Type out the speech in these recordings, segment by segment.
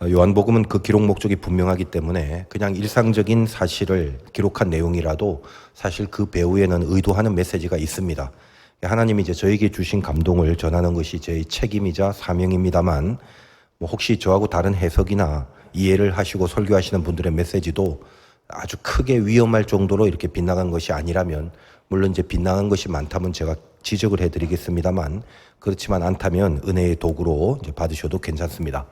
요한복음은 그 기록 목적이 분명하기 때문에 그냥 일상적인 사실을 기록한 내용이라도 사실 그 배후에는 의도하는 메시지가 있습니다. 하나님이 이제 저에게 주신 감동을 전하는 것이 저의 책임이자 사명입니다만, 혹시 저하고 다른 해석이나 이해를 하시고 설교하시는 분들의 메시지도 아주 크게 위험할 정도로 이렇게 빗나간 것이 아니라면, 물론 이제 빗나간 것이 많다면 제가 지적을 해드리겠습니다만, 그렇지만 않다면 은혜의 도구로 이제 받으셔도 괜찮습니다.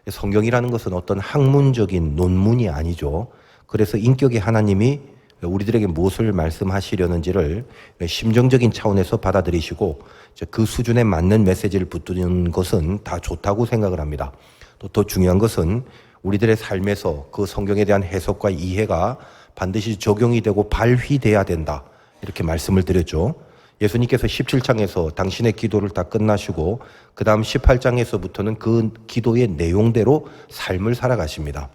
성경이라는 것은 어떤 학문적인 논문이 아니죠. 그래서 인격의 하나님이 우리들에게 무엇을 말씀하시려는지를 심정적인 차원에서 받아들이시고 그 수준에 맞는 메시지를 붙드는 것은 다 좋다고 생각을 합니다. 또 더 중요한 것은 우리들의 삶에서 그 성경에 대한 해석과 이해가 반드시 적용이 되고 발휘돼야 된다, 이렇게 말씀을 드렸죠. 예수님께서 17장에서 당신의 기도를 다 끝나시고 그 다음 18장에서부터는 그 기도의 내용대로 삶을 살아가십니다.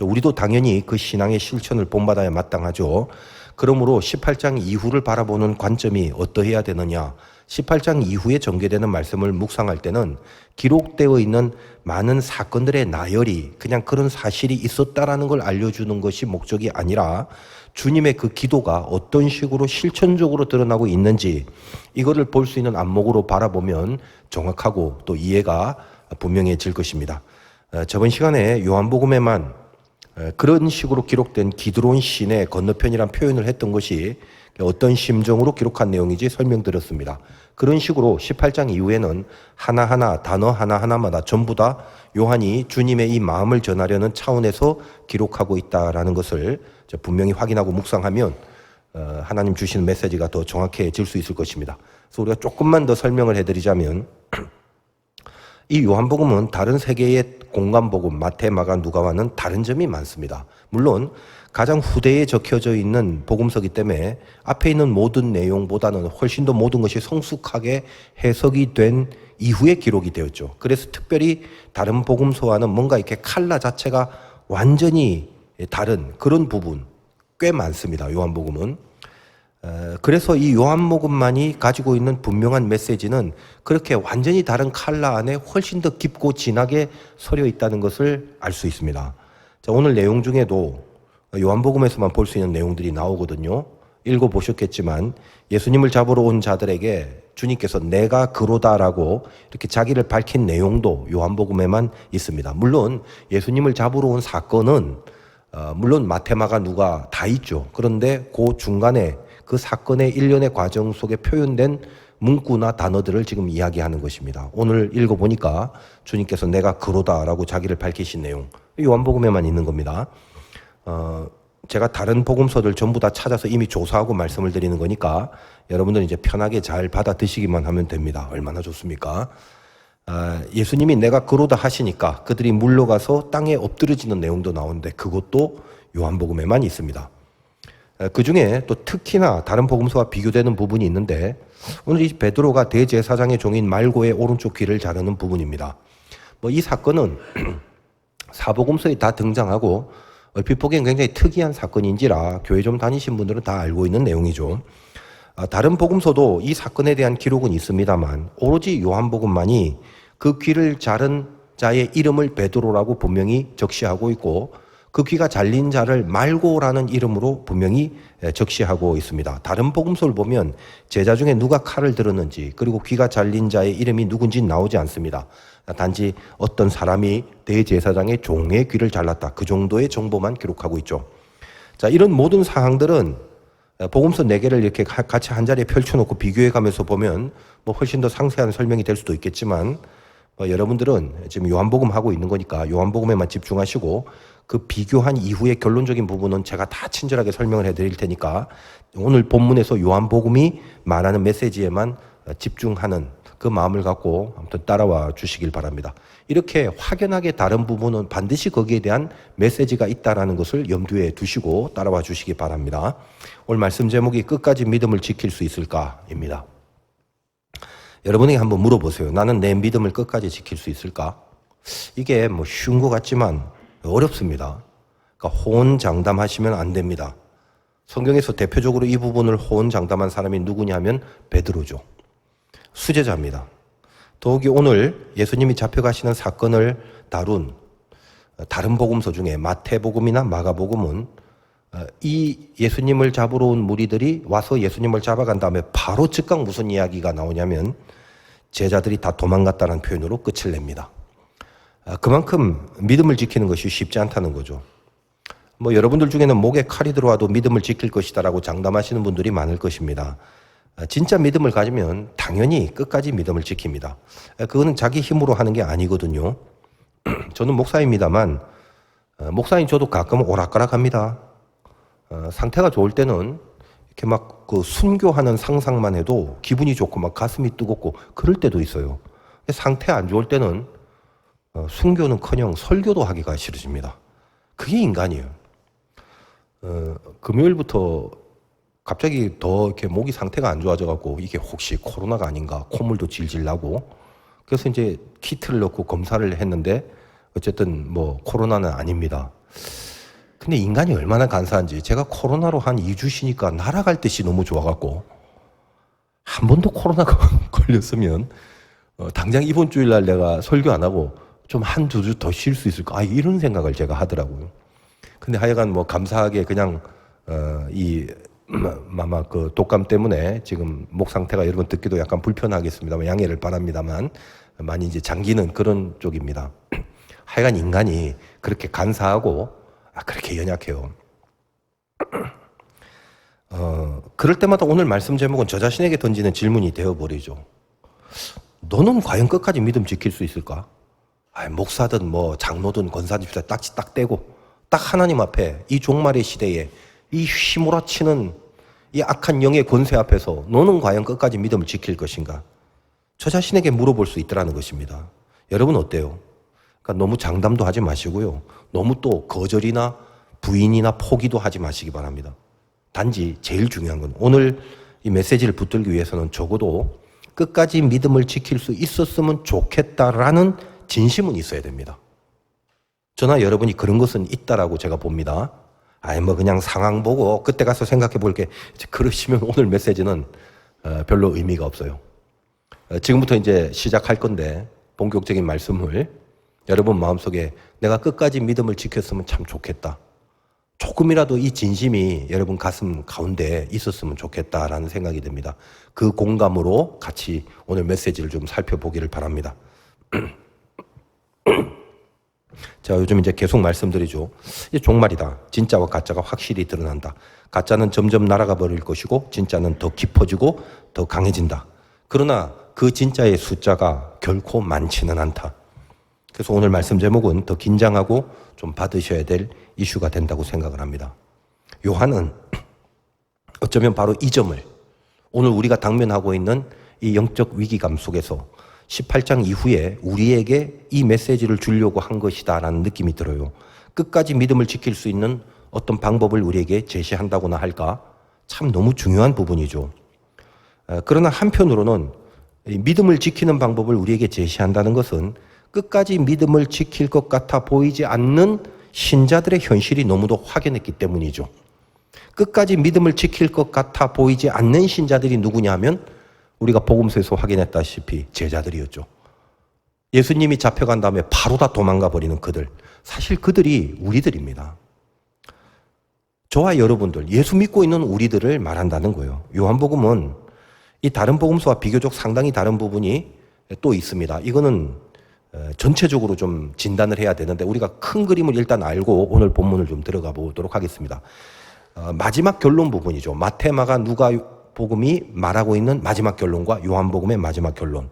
우리도 당연히 그 신앙의 실천을 본받아야 마땅하죠. 그러므로 18장 이후를 바라보는 관점이 어떠해야 되느냐. 18장 이후에 전개되는 말씀을 묵상할 때는 기록되어 있는 많은 사건들의 나열이 그냥 그런 사실이 있었다라는 걸 알려주는 것이 목적이 아니라 주님의 그 기도가 어떤 식으로 실천적으로 드러나고 있는지 이거를 볼 수 있는 안목으로 바라보면 정확하고 또 이해가 분명해질 것입니다. 저번 시간에 요한복음에만 그런 식으로 기록된 기드론 시내 건너편이란 표현을 했던 것이 어떤 심정으로 기록한 내용인지 설명드렸습니다. 그런 식으로 18장 이후에는 하나하나 단어 하나하나마다 전부 다 요한이 주님의 이 마음을 전하려는 차원에서 기록하고 있다라는 것을 분명히 확인하고 묵상하면 하나님 주시는 메시지가 더 정확해질 수 있을 것입니다. 그래서 우리가 조금만 더 설명을 해드리자면, 이 요한복음은 다른 세 개의 공관복음 마태, 마가, 누가와는 다른 점이 많습니다. 물론 가장 후대에 적혀져 있는 복음서이기 때문에 앞에 있는 모든 내용보다는 훨씬 더 모든 것이 성숙하게 해석이 된 이후에 기록이 되었죠. 그래서 특별히 다른 복음서와는 뭔가 이렇게 컬러 자체가 완전히 다른 그런 부분 꽤 많습니다. 요한복음은. 그래서 이 요한복음만이 가지고 있는 분명한 메시지는 그렇게 완전히 다른 컬러 안에 훨씬 더 깊고 진하게 서려 있다는 것을 알 수 있습니다. 자, 오늘 내용 중에도 요한복음에서만 볼 수 있는 내용들이 나오거든요. 읽어보셨겠지만 예수님을 잡으러 온 자들에게 주님께서 내가 그로다라고 이렇게 자기를 밝힌 내용도 요한복음에만 있습니다. 물론 예수님을 잡으러 온 사건은 물론 마태, 마가, 누가 다 있죠. 그런데 그 중간에 그 사건의 일련의 과정 속에 표현된 문구나 단어들을 지금 이야기하는 것입니다. 오늘 읽어보니까 주님께서 내가 그로다라고 자기를 밝히신 내용, 요한복음에만 있는 겁니다. 제가 다른 복음서들 전부 다 찾아서 이미 조사하고 말씀을 드리는 거니까 여러분들은 이제 편하게 잘 받아 드시기만 하면 됩니다. 얼마나 좋습니까? 예수님이 내가 그로다 하시니까 그들이 물러가서 땅에 엎드려지는 내용도 나오는데 그것도 요한복음에만 있습니다. 그 중에 또 특히나 다른 복음서와 비교되는 부분이 있는데, 오늘 이 베드로가 대제사장의 종인 말고의 오른쪽 귀를 자르는 부분입니다. 이 사건은 사복음서에 다 등장하고 얼핏 보기엔 굉장히 특이한 사건인지라 교회 좀 다니신 분들은 다 알고 있는 내용이죠. 다른 복음서도 이 사건에 대한 기록은 있습니다만 오로지 요한복음만이 그 귀를 자른 자의 이름을 베드로라고 분명히 적시하고 있고 그 귀가 잘린 자를 말고라는 이름으로 분명히 적시하고 있습니다. 다른 복음서를 보면 제자 중에 누가 칼을 들었는지 그리고 귀가 잘린 자의 이름이 누군지 나오지 않습니다. 단지 어떤 사람이 대제사장의 종의 귀를 잘랐다, 그 정도의 정보만 기록하고 있죠. 자, 이런 모든 사항들은 복음서 4개를 이렇게 같이 한 자리에 펼쳐놓고 비교해 가면서 보면 훨씬 더 상세한 설명이 될 수도 있겠지만 여러분들은 지금 요한복음 하고 있는 거니까 요한복음에만 집중하시고 그 비교한 이후의 결론적인 부분은 제가 다 친절하게 설명을 해드릴 테니까 오늘 본문에서 요한복음이 말하는 메시지에만 집중하는 그 마음을 갖고 아무튼 따라와 주시길 바랍니다. 이렇게 확연하게 다른 부분은 반드시 거기에 대한 메시지가 있다는 것을 염두에 두시고 따라와 주시기 바랍니다. 오늘 말씀 제목이 끝까지 믿음을 지킬 수 있을까입니다. 여러분에게 한번 물어보세요. 나는 내 믿음을 끝까지 지킬 수 있을까? 이게 쉬운 것 같지만 어렵습니다. 그러니까 호언장담하시면 안 됩니다. 성경에서 대표적으로 이 부분을 호언장담한 사람이 누구냐 하면 베드로죠. 수제자입니다. 더욱이 오늘 예수님이 잡혀가시는 사건을 다룬 다른 복음서 중에 마태복음이나 마가복음은 이 예수님을 잡으러 온 무리들이 와서 예수님을 잡아간 다음에 바로 즉각 무슨 이야기가 나오냐면 제자들이 다 도망갔다는 표현으로 끝을 냅니다. 그만큼 믿음을 지키는 것이 쉽지 않다는 거죠. 뭐 여러분들 중에는 목에 칼이 들어와도 믿음을 지킬 것이다라고 장담하시는 분들이 많을 것입니다. 진짜 믿음을 가지면 당연히 끝까지 믿음을 지킵니다. 그거는 자기 힘으로 하는 게 아니거든요. 저는 목사입니다만 목사인 저도 가끔 오락가락합니다. 상태가 좋을 때는 이렇게 막 그 순교하는 상상만 해도 기분이 좋고 막 가슴이 뜨겁고 그럴 때도 있어요. 상태 안 좋을 때는 순교는커녕 설교도 하기가 싫어집니다. 그게 인간이에요. 금요일부터 갑자기 더 이렇게 목이 상태가 안 좋아져갖고 이게 혹시 코로나가 아닌가 콧물도 질질 나고 그래서 이제 키트를 넣고 검사를 했는데 어쨌든 뭐 코로나는 아닙니다. 근데 인간이 얼마나 간사한지 제가 코로나로 한 2주 쉬니까 날아갈 듯이 너무 좋아갖고 한 번도 코로나가 걸렸으면 당장 이번 주일날 내가 설교 안 하고 좀 한두 주 더 쉴 수 있을까? 이런 생각을 제가 하더라고요. 근데 하여간 뭐 감사하게 그냥 아마 그 독감 때문에 지금 목 상태가 여러분 듣기도 약간 불편하겠습니다만 양해를 바랍니다만 많이 이제 잠기는 그런 쪽입니다. 하여간 인간이 그렇게 간사하고 그렇게 연약해요. 그럴 때마다 오늘 말씀 제목은 저 자신에게 던지는 질문이 되어버리죠. 너는 과연 끝까지 믿음 지킬 수 있을까? 목사든 뭐 장로든 권사집사 딱 떼고 딱 하나님 앞에 이 종말의 시대에 이 휘몰아치는 이 악한 영의 권세 앞에서 너는 과연 끝까지 믿음을 지킬 것인가? 저 자신에게 물어볼 수 있더라는 것입니다. 여러분 어때요? 그러니까 너무 장담도 하지 마시고요. 너무 또 거절이나 부인이나 포기도 하지 마시기 바랍니다. 단지 제일 중요한 건 오늘 이 메시지를 붙들기 위해서는 적어도 끝까지 믿음을 지킬 수 있었으면 좋겠다라는 진심은 있어야 됩니다. 저나 여러분이 그런 것은 있다라고 제가 봅니다. 뭐 그냥 상황 보고 그때 가서 생각해 볼게. 그러시면 오늘 메시지는 별로 의미가 없어요. 지금부터 이제 시작할 건데 본격적인 말씀을 여러분 마음속에 내가 끝까지 믿음을 지켰으면 참 좋겠다. 조금이라도 이 진심이 여러분 가슴 가운데 있었으면 좋겠다라는 생각이 듭니다. 그 공감으로 같이 오늘 메시지를 좀 살펴보기를 바랍니다. 자, 요즘 이제 계속 말씀드리죠. 이제 종말이다. 진짜와 가짜가 확실히 드러난다. 가짜는 점점 날아가 버릴 것이고 진짜는 더 깊어지고 더 강해진다. 그러나 그 진짜의 숫자가 결코 많지는 않다. 그래서 오늘 말씀 제목은 더 긴장하고 좀 받으셔야 될 이슈가 된다고 생각을 합니다. 요한은 어쩌면 바로 이 점을 오늘 우리가 당면하고 있는 이 영적 위기감 속에서 18장 이후에 우리에게 이 메시지를 주려고 한 것이다라는 느낌이 들어요. 끝까지 믿음을 지킬 수 있는 어떤 방법을 우리에게 제시한다고나 할까? 참 너무 중요한 부분이죠. 그러나 한편으로는 믿음을 지키는 방법을 우리에게 제시한다는 것은 끝까지 믿음을 지킬 것 같아 보이지 않는 신자들의 현실이 너무도 확연했기 때문이죠. 끝까지 믿음을 지킬 것 같아 보이지 않는 신자들이 누구냐 하면 우리가 복음서에서 확인했다시피 제자들이었죠. 예수님이 잡혀간 다음에 바로 다 도망가 버리는 그들. 사실 그들이 우리들입니다. 저와 여러분들, 예수 믿고 있는 우리들을 말한다는 거예요. 요한복음은 이 다른 복음서와 비교적 상당히 다른 부분이 또 있습니다. 이거는 전체적으로 좀 진단을 해야 되는데 우리가 큰 그림을 일단 알고 오늘 본문을 좀 들어가 보도록 하겠습니다. 마지막 결론 부분이죠. 마태, 마가, 누가 복음이 말하고 있는 마지막 결론과 요한복음의 마지막 결론.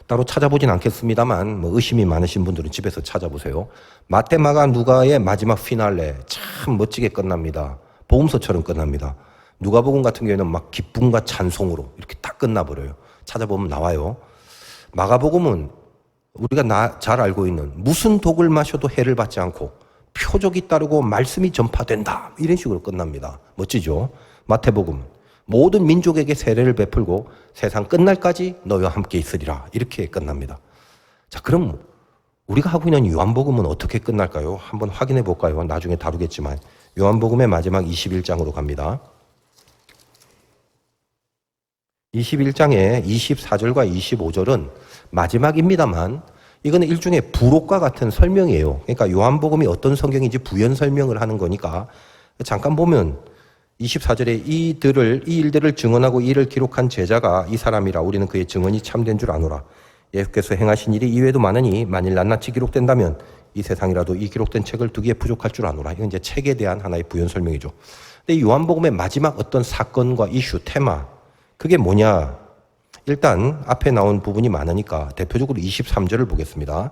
따로 찾아보진 않겠습니다만 뭐 의심이 많으신 분들은 집에서 찾아보세요. 마태, 마가, 누가의 마지막 피날레 참 멋지게 끝납니다. 복음서처럼 끝납니다. 누가복음 같은 경우에는 막 기쁨과 찬송으로 이렇게 딱 끝나버려요. 찾아보면 나와요. 마가복음은 우리가 잘 알고 있는 무슨 독을 마셔도 해를 받지 않고 표적이 따르고 말씀이 전파된다 이런 식으로 끝납니다. 멋지죠? 마태복음 모든 민족에게 세례를 베풀고 세상 끝날까지 너희와 함께 있으리라 이렇게 끝납니다. 자, 그럼 우리가 하고 있는 요한복음은 어떻게 끝날까요? 한번 확인해 볼까요? 나중에 다루겠지만 요한복음의 마지막 21장으로 갑니다. 21장의 24절과 25절은 마지막입니다만 이거는 일종의 부록과 같은 설명이에요. 그러니까 요한복음이 어떤 성경인지 부연 설명을 하는 거니까 잠깐 보면 24절에 이 일들을 증언하고 이를 기록한 제자가 이 사람이라 우리는 그의 증언이 참된 줄 아노라. 예수께서 행하신 일이 이외에도 많으니 만일 낱낱이 기록된다면 이 세상이라도 이 기록된 책을 두기에 부족할 줄 아노라. 이건 이제 책에 대한 하나의 부연 설명이죠. 근데 요한복음의 마지막 어떤 사건과 이슈, 테마, 그게 뭐냐? 일단 앞에 나온 부분이 많으니까 대표적으로 23절을 보겠습니다.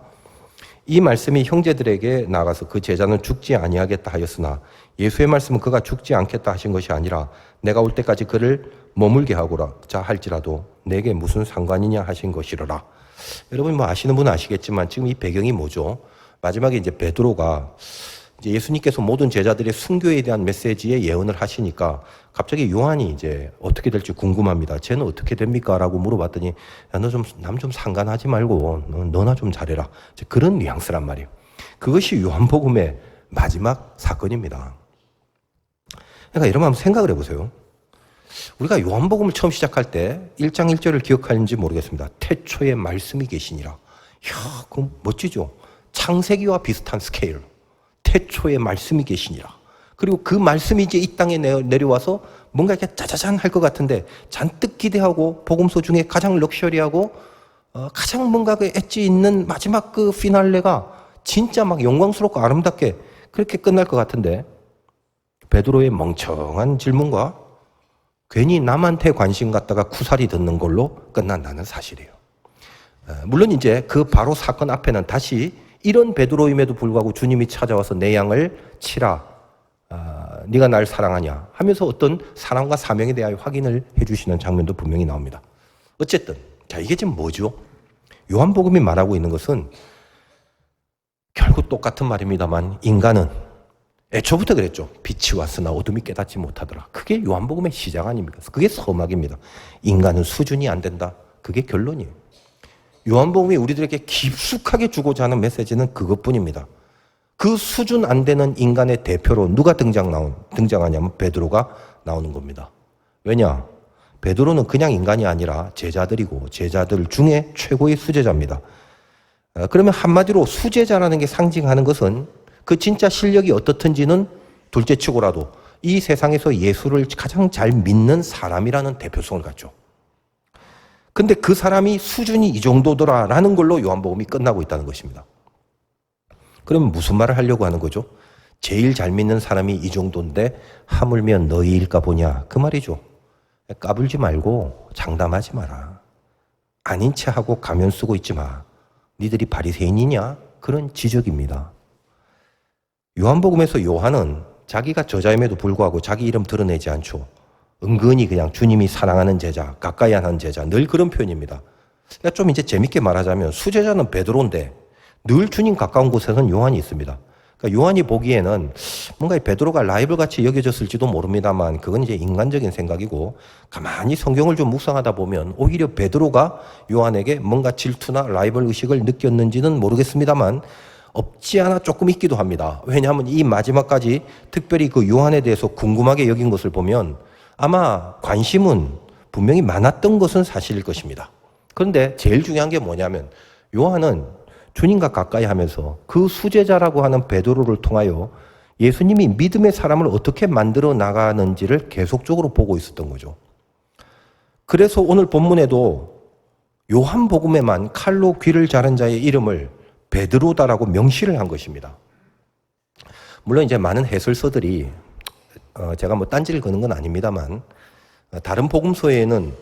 이 말씀이 형제들에게 나가서 그 제자는 죽지 아니하겠다 하였으나 예수의 말씀은 그가 죽지 않겠다 하신 것이 아니라 내가 올 때까지 그를 머물게 하고자 할지라도 내게 무슨 상관이냐 하신 것이로라. 여러분 뭐 아시는 분은 아시겠지만 지금 이 배경이 뭐죠? 마지막에 이제 베드로가 이제 예수님께서 모든 제자들의 순교에 대한 메시지에 예언을 하시니까 갑자기 요한이 이제 어떻게 될지 궁금합니다. 쟤는 어떻게 됩니까? 라고 물어봤더니 야, 남 좀 상관하지 말고 너나 좀 잘해라. 그런 뉘앙스란 말이에요. 그것이 요한복음의 마지막 사건입니다. 그러니까 여러분 한번 생각을 해보세요. 우리가 요한복음을 처음 시작할 때 1장 1절을 기억하는지 모르겠습니다. 태초에 말씀이 계시니라. 이야, 그럼 멋지죠? 창세기와 비슷한 스케일. 태초에 말씀이 계시니라. 그리고 그 말씀이 이제 이 땅에 내려와서 뭔가 이렇게 짜자잔 할 것 같은데 잔뜩 기대하고 복음서 중에 가장 럭셔리하고 가장 뭔가 그 엣지 있는 마지막 그 피날레가 진짜 막 영광스럽고 아름답게 그렇게 끝날 것 같은데 베드로의 멍청한 질문과 괜히 남한테 관심 갖다가 쿠사리 듣는 걸로 끝난다는 사실이에요. 물론 이제 그 바로 사건 앞에는 다시 이런 베드로임에도 불구하고 주님이 찾아와서 내 양을 치라. 네가 날 사랑하냐 하면서 어떤 사랑과 사명에 대하여 확인을 해주시는 장면도 분명히 나옵니다. 어쨌든 자 이게 지금 뭐죠? 요한복음이 말하고 있는 것은 결국 똑같은 말입니다만 인간은 애초부터 그랬죠. 빛이 왔으나 어둠이 깨닫지 못하더라. 그게 요한복음의 시작 아닙니까? 그게 서막입니다. 인간은 수준이 안 된다. 그게 결론이에요. 요한복음이 우리들에게 깊숙하게 주고자 하는 메시지는 그것뿐입니다. 그 수준 안 되는 인간의 대표로 누가 등장하냐면 베드로가 나오는 겁니다. 왜냐? 베드로는 그냥 인간이 아니라 제자들이고 제자들 중에 최고의 수제자입니다. 그러면 한마디로 수제자라는 게 상징하는 것은 그 진짜 실력이 어떻든지는 둘째치고라도 이 세상에서 예수를 가장 잘 믿는 사람이라는 대표성을 갖죠. 근데 그 사람이 수준이 이 정도더라라는 걸로 요한복음이 끝나고 있다는 것입니다. 그러면 무슨 말을 하려고 하는 거죠? 제일 잘 믿는 사람이 이 정도인데 하물며 너희일까 보냐 그 말이죠. 까불지 말고 장담하지 마라. 아닌 체하고 가면 쓰고 있지 마. 니들이 바리새인이냐? 그런 지적입니다. 요한복음에서 요한은 자기가 저자임에도 불구하고 자기 이름 드러내지 않죠. 은근히 그냥 주님이 사랑하는 제자, 가까이 하는 제자, 늘 그런 표현입니다. 그러니까 좀 이제 재밌게 말하자면 수제자는 베드로인데 늘 주님 가까운 곳에는 요한이 있습니다. 그러니까 요한이 보기에는 뭔가 베드로가 라이벌 같이 여겨졌을지도 모릅니다만 그건 이제 인간적인 생각이고 가만히 성경을 좀 묵상하다 보면 오히려 베드로가 요한에게 뭔가 질투나 라이벌 의식을 느꼈는지는 모르겠습니다만 없지 않아 조금 있기도 합니다. 왜냐하면 이 마지막까지 특별히 그 요한에 대해서 궁금하게 여긴 것을 보면 아마 관심은 분명히 많았던 것은 사실일 것입니다. 그런데 제일 중요한 게 뭐냐면 요한은 주님과 가까이 하면서 그 수제자라고 하는 베드로를 통하여 예수님이 믿음의 사람을 어떻게 만들어 나가는지를 계속적으로 보고 있었던 거죠. 그래서 오늘 본문에도 요한복음에만 칼로 귀를 자른 자의 이름을 베드로다라고 명시를 한 것입니다. 물론 이제 많은 해설서들이 제가 뭐 딴지를 거는 건 아닙니다만 다른 복음서에는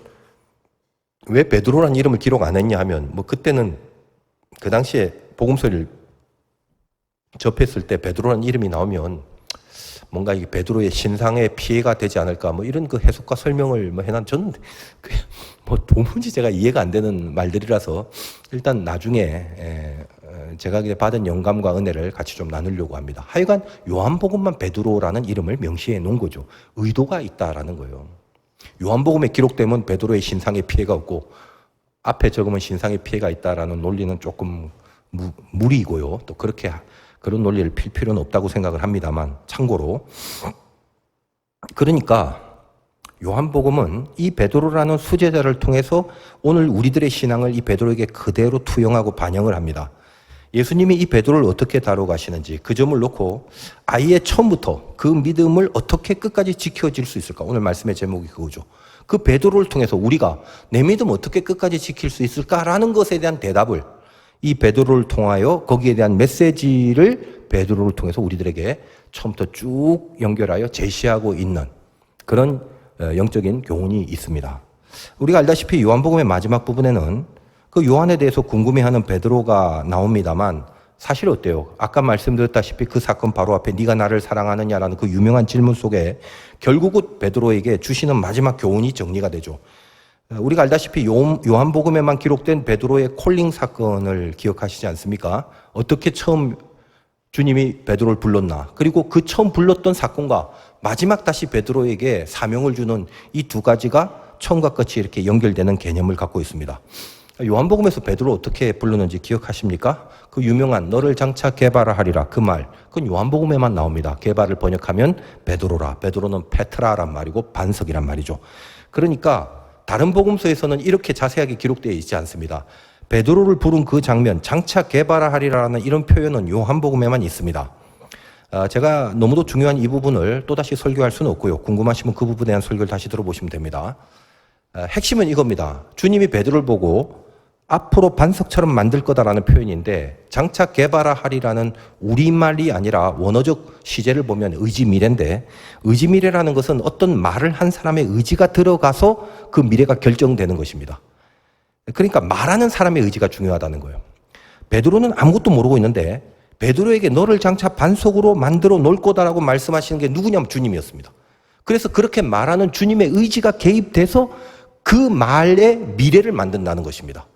왜 베드로라는 이름을 기록 안 했냐 하면 뭐 그때는 그 당시에 복음서를 접했을 때 베드로라는 이름이 나오면 뭔가 이 베드로의 신상에 피해가 되지 않을까 뭐 이런 그 해석과 설명을 뭐 해난 저는 뭐 도무지 제가 이해가 안 되는 말들이라서 일단 나중에 제가 받은 영감과 은혜를 같이 좀 나누려고 합니다. 하여간 요한복음만 베드로라는 이름을 명시해 놓은 거죠. 의도가 있다라는 거예요. 요한복음에 기록되면 베드로의 신상에 피해가 없고 앞에 적으면 신상에 피해가 있다라는 논리는 조금 무리고요. 또 그렇게 그런 논리를 필 필요는 없다고 생각을 합니다만 참고로 그러니까 요한복음은 이 베드로라는 수제자를 통해서 오늘 우리들의 신앙을 이 베드로에게 그대로 투영하고 반영을 합니다. 예수님이 이 베드로를 어떻게 다뤄가시는지 그 점을 놓고 아예 처음부터 그 믿음을 어떻게 끝까지 지켜질 수 있을까? 오늘 말씀의 제목이 그거죠. 그 베드로를 통해서 우리가 내 믿음 어떻게 끝까지 지킬 수 있을까라는 것에 대한 대답을 이 베드로를 통하여 거기에 대한 메시지를 베드로를 통해서 우리들에게 처음부터 쭉 연결하여 제시하고 있는 그런 영적인 교훈이 있습니다. 우리가 알다시피 요한복음의 마지막 부분에는 그 요한에 대해서 궁금해하는 베드로가 나옵니다만 사실 어때요? 아까 말씀드렸다시피 그 사건 바로 앞에 네가 나를 사랑하느냐라는 그 유명한 질문 속에 결국은 베드로에게 주시는 마지막 교훈이 정리가 되죠. 우리가 알다시피 요한복음에만 기록된 베드로의 콜링 사건을 기억하시지 않습니까? 어떻게 처음 주님이 베드로를 불렀나? 그리고 그 처음 불렀던 사건과 마지막 다시 베드로에게 사명을 주는 이 두 가지가 처음과 끝이 이렇게 연결되는 개념을 갖고 있습니다. 요한복음에서 베드로 어떻게 부르는지 기억하십니까? 그 유명한 너를 장차 게바라하리라 그 말, 그건 요한복음에만 나옵니다. 게바를 번역하면 베드로라, 베드로는 페트라란 말이고 반석이란 말이죠. 그러니까 다른 복음서에서는 이렇게 자세하게 기록되어 있지 않습니다. 베드로를 부른 그 장면, 장차 게바라하리라는 이런 표현은 요한복음에만 있습니다. 제가 너무도 중요한 이 부분을 또다시 설교할 수는 없고요. 궁금하시면 그 부분에 대한 설교를 다시 들어보시면 됩니다. 핵심은 이겁니다. 주님이 베드로를 보고 앞으로 반석처럼 만들 거다라는 표현인데 장차 게바라하리라는 우리말이 아니라 원어적 시제를 보면 의지미래인데 의지미래라는 것은 어떤 말을 한 사람의 의지가 들어가서 그 미래가 결정되는 것입니다. 그러니까 말하는 사람의 의지가 중요하다는 거예요. 베드로는 아무것도 모르고 있는데 베드로에게 너를 장차 반석으로 만들어 놓을 거다라고 말씀하시는 게 누구냐면 주님이었습니다. 그래서 그렇게 말하는 주님의 의지가 개입돼서 그 말의 미래를 만든다는 것입니다.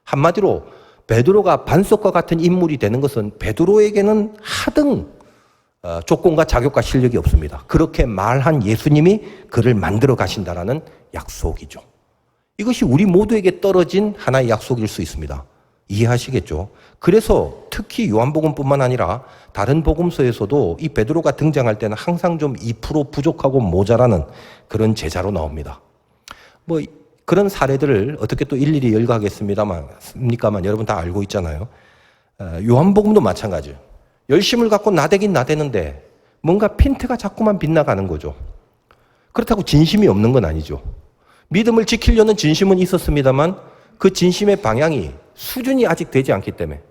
한마디로 베드로가 반석과 같은 인물이 되는 것은 베드로에게는 하등 조건과 자격과 실력이 없습니다. 그렇게 말한 예수님이 그를 만들어 가신다라는 약속이죠. 이것이 우리 모두에게 떨어진 하나의 약속일 수 있습니다. 이해하시겠죠? 그래서 특히 요한복음뿐만 아니라 다른 복음서에서도 이 베드로가 등장할 때는 항상 좀 2% 부족하고 모자라는 그런 제자로 나옵니다. 그런 사례들을 어떻게 또 일일이 열거하겠습니까만 여러분 다 알고 있잖아요. 요한복음도 마찬가지예요. 열심을 갖고 나대긴 나대는데 뭔가 핀트가 자꾸만 빗나가는 거죠. 그렇다고 진심이 없는 건 아니죠. 믿음을 지키려는 진심은 있었습니다만 그 진심의 방향이 수준이 아직 되지 않기 때문에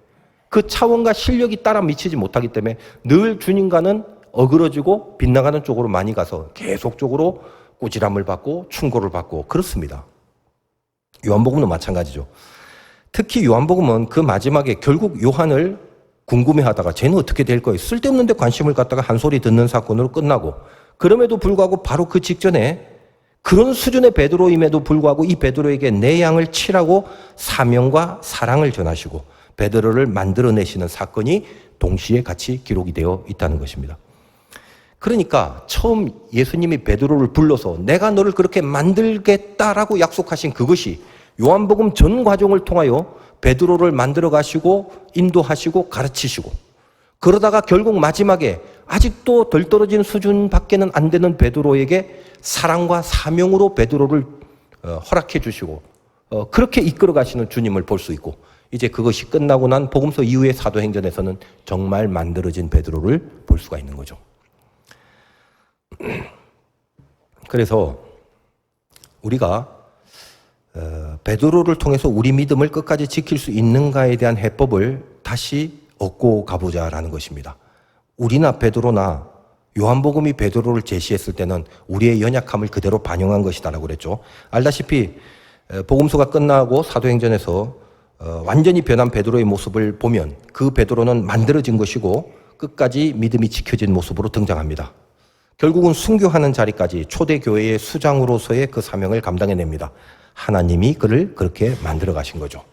그 차원과 실력이 따라 미치지 못하기 때문에 늘 주님과는 어그러지고 빗나가는 쪽으로 많이 가서 계속적으로 꾸지람을 받고 충고를 받고 그렇습니다. 요한복음도 마찬가지죠. 특히 요한복음은 그 마지막에 결국 요한을 궁금해하다가 쟤는 어떻게 될 거예요? 쓸데없는 데 관심을 갖다가 한 소리 듣는 사건으로 끝나고 그럼에도 불구하고 바로 그 직전에 그런 수준의 베드로임에도 불구하고 이 베드로에게 내 양을 치라고 사명과 사랑을 전하시고 베드로를 만들어내시는 사건이 동시에 같이 기록이 되어 있다는 것입니다. 그러니까 처음 예수님이 베드로를 불러서 내가 너를 그렇게 만들겠다라고 약속하신 그것이 요한복음 전 과정을 통하여 베드로를 만들어 가시고 인도하시고 가르치시고 그러다가 결국 마지막에 아직도 덜 떨어진 수준밖에는 안 되는 베드로에게 사랑과 사명으로 베드로를 허락해 주시고 그렇게 이끌어 가시는 주님을 볼 수 있고 이제 그것이 끝나고 난 복음서 이후의 사도행전에서는 정말 만들어진 베드로를 볼 수가 있는 거죠. 그래서 우리가 베드로를 통해서 우리 믿음을 끝까지 지킬 수 있는가에 대한 해법을 다시 얻고 가보자라는 것입니다. 우리나 베드로나 요한복음이 베드로를 제시했을 때는 우리의 연약함을 그대로 반영한 것이다라고 그랬죠. 알다시피 복음서가 끝나고 사도행전에서 완전히 변한 베드로의 모습을 보면 그 베드로는 만들어진 것이고 끝까지 믿음이 지켜진 모습으로 등장합니다. 결국은 순교하는 자리까지 초대교회의 수장으로서의 그 사명을 감당해냅니다. 하나님이 그를 그렇게 만들어 가신 거죠.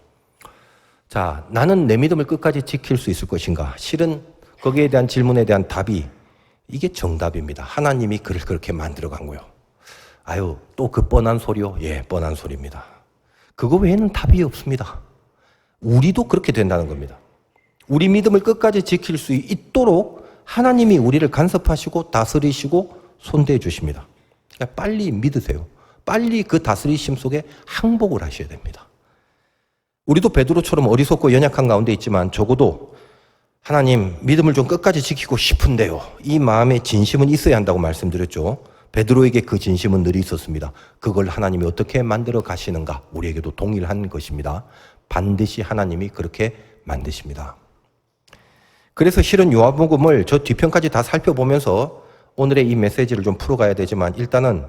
자, 나는 내 믿음을 끝까지 지킬 수 있을 것인가? 실은 거기에 대한 질문에 대한 답이 이게 정답입니다. 하나님이 그를 그렇게 만들어 간 거예요. 아유, 또 그 뻔한 소리요? 예, 뻔한 소리입니다. 그거 외에는 답이 없습니다. 우리도 그렇게 된다는 겁니다. 우리 믿음을 끝까지 지킬 수 있도록 하나님이 우리를 간섭하시고 다스리시고 손대해 주십니다. 그러니까 빨리 믿으세요. 빨리 그 다스리심 속에 항복을 하셔야 됩니다. 우리도 베드로처럼 어리석고 연약한 가운데 있지만 적어도 하나님 믿음을 좀 끝까지 지키고 싶은데요. 이 마음의 진심은 있어야 한다고 말씀드렸죠. 베드로에게 그 진심은 늘 있었습니다. 그걸 하나님이 어떻게 만들어 가시는가 우리에게도 동일한 것입니다. 반드시 하나님이 그렇게 만드십니다. 그래서 실은 요한복음을 저 뒤편까지 다 살펴보면서 오늘의 이 메시지를 좀 풀어가야 되지만 일단은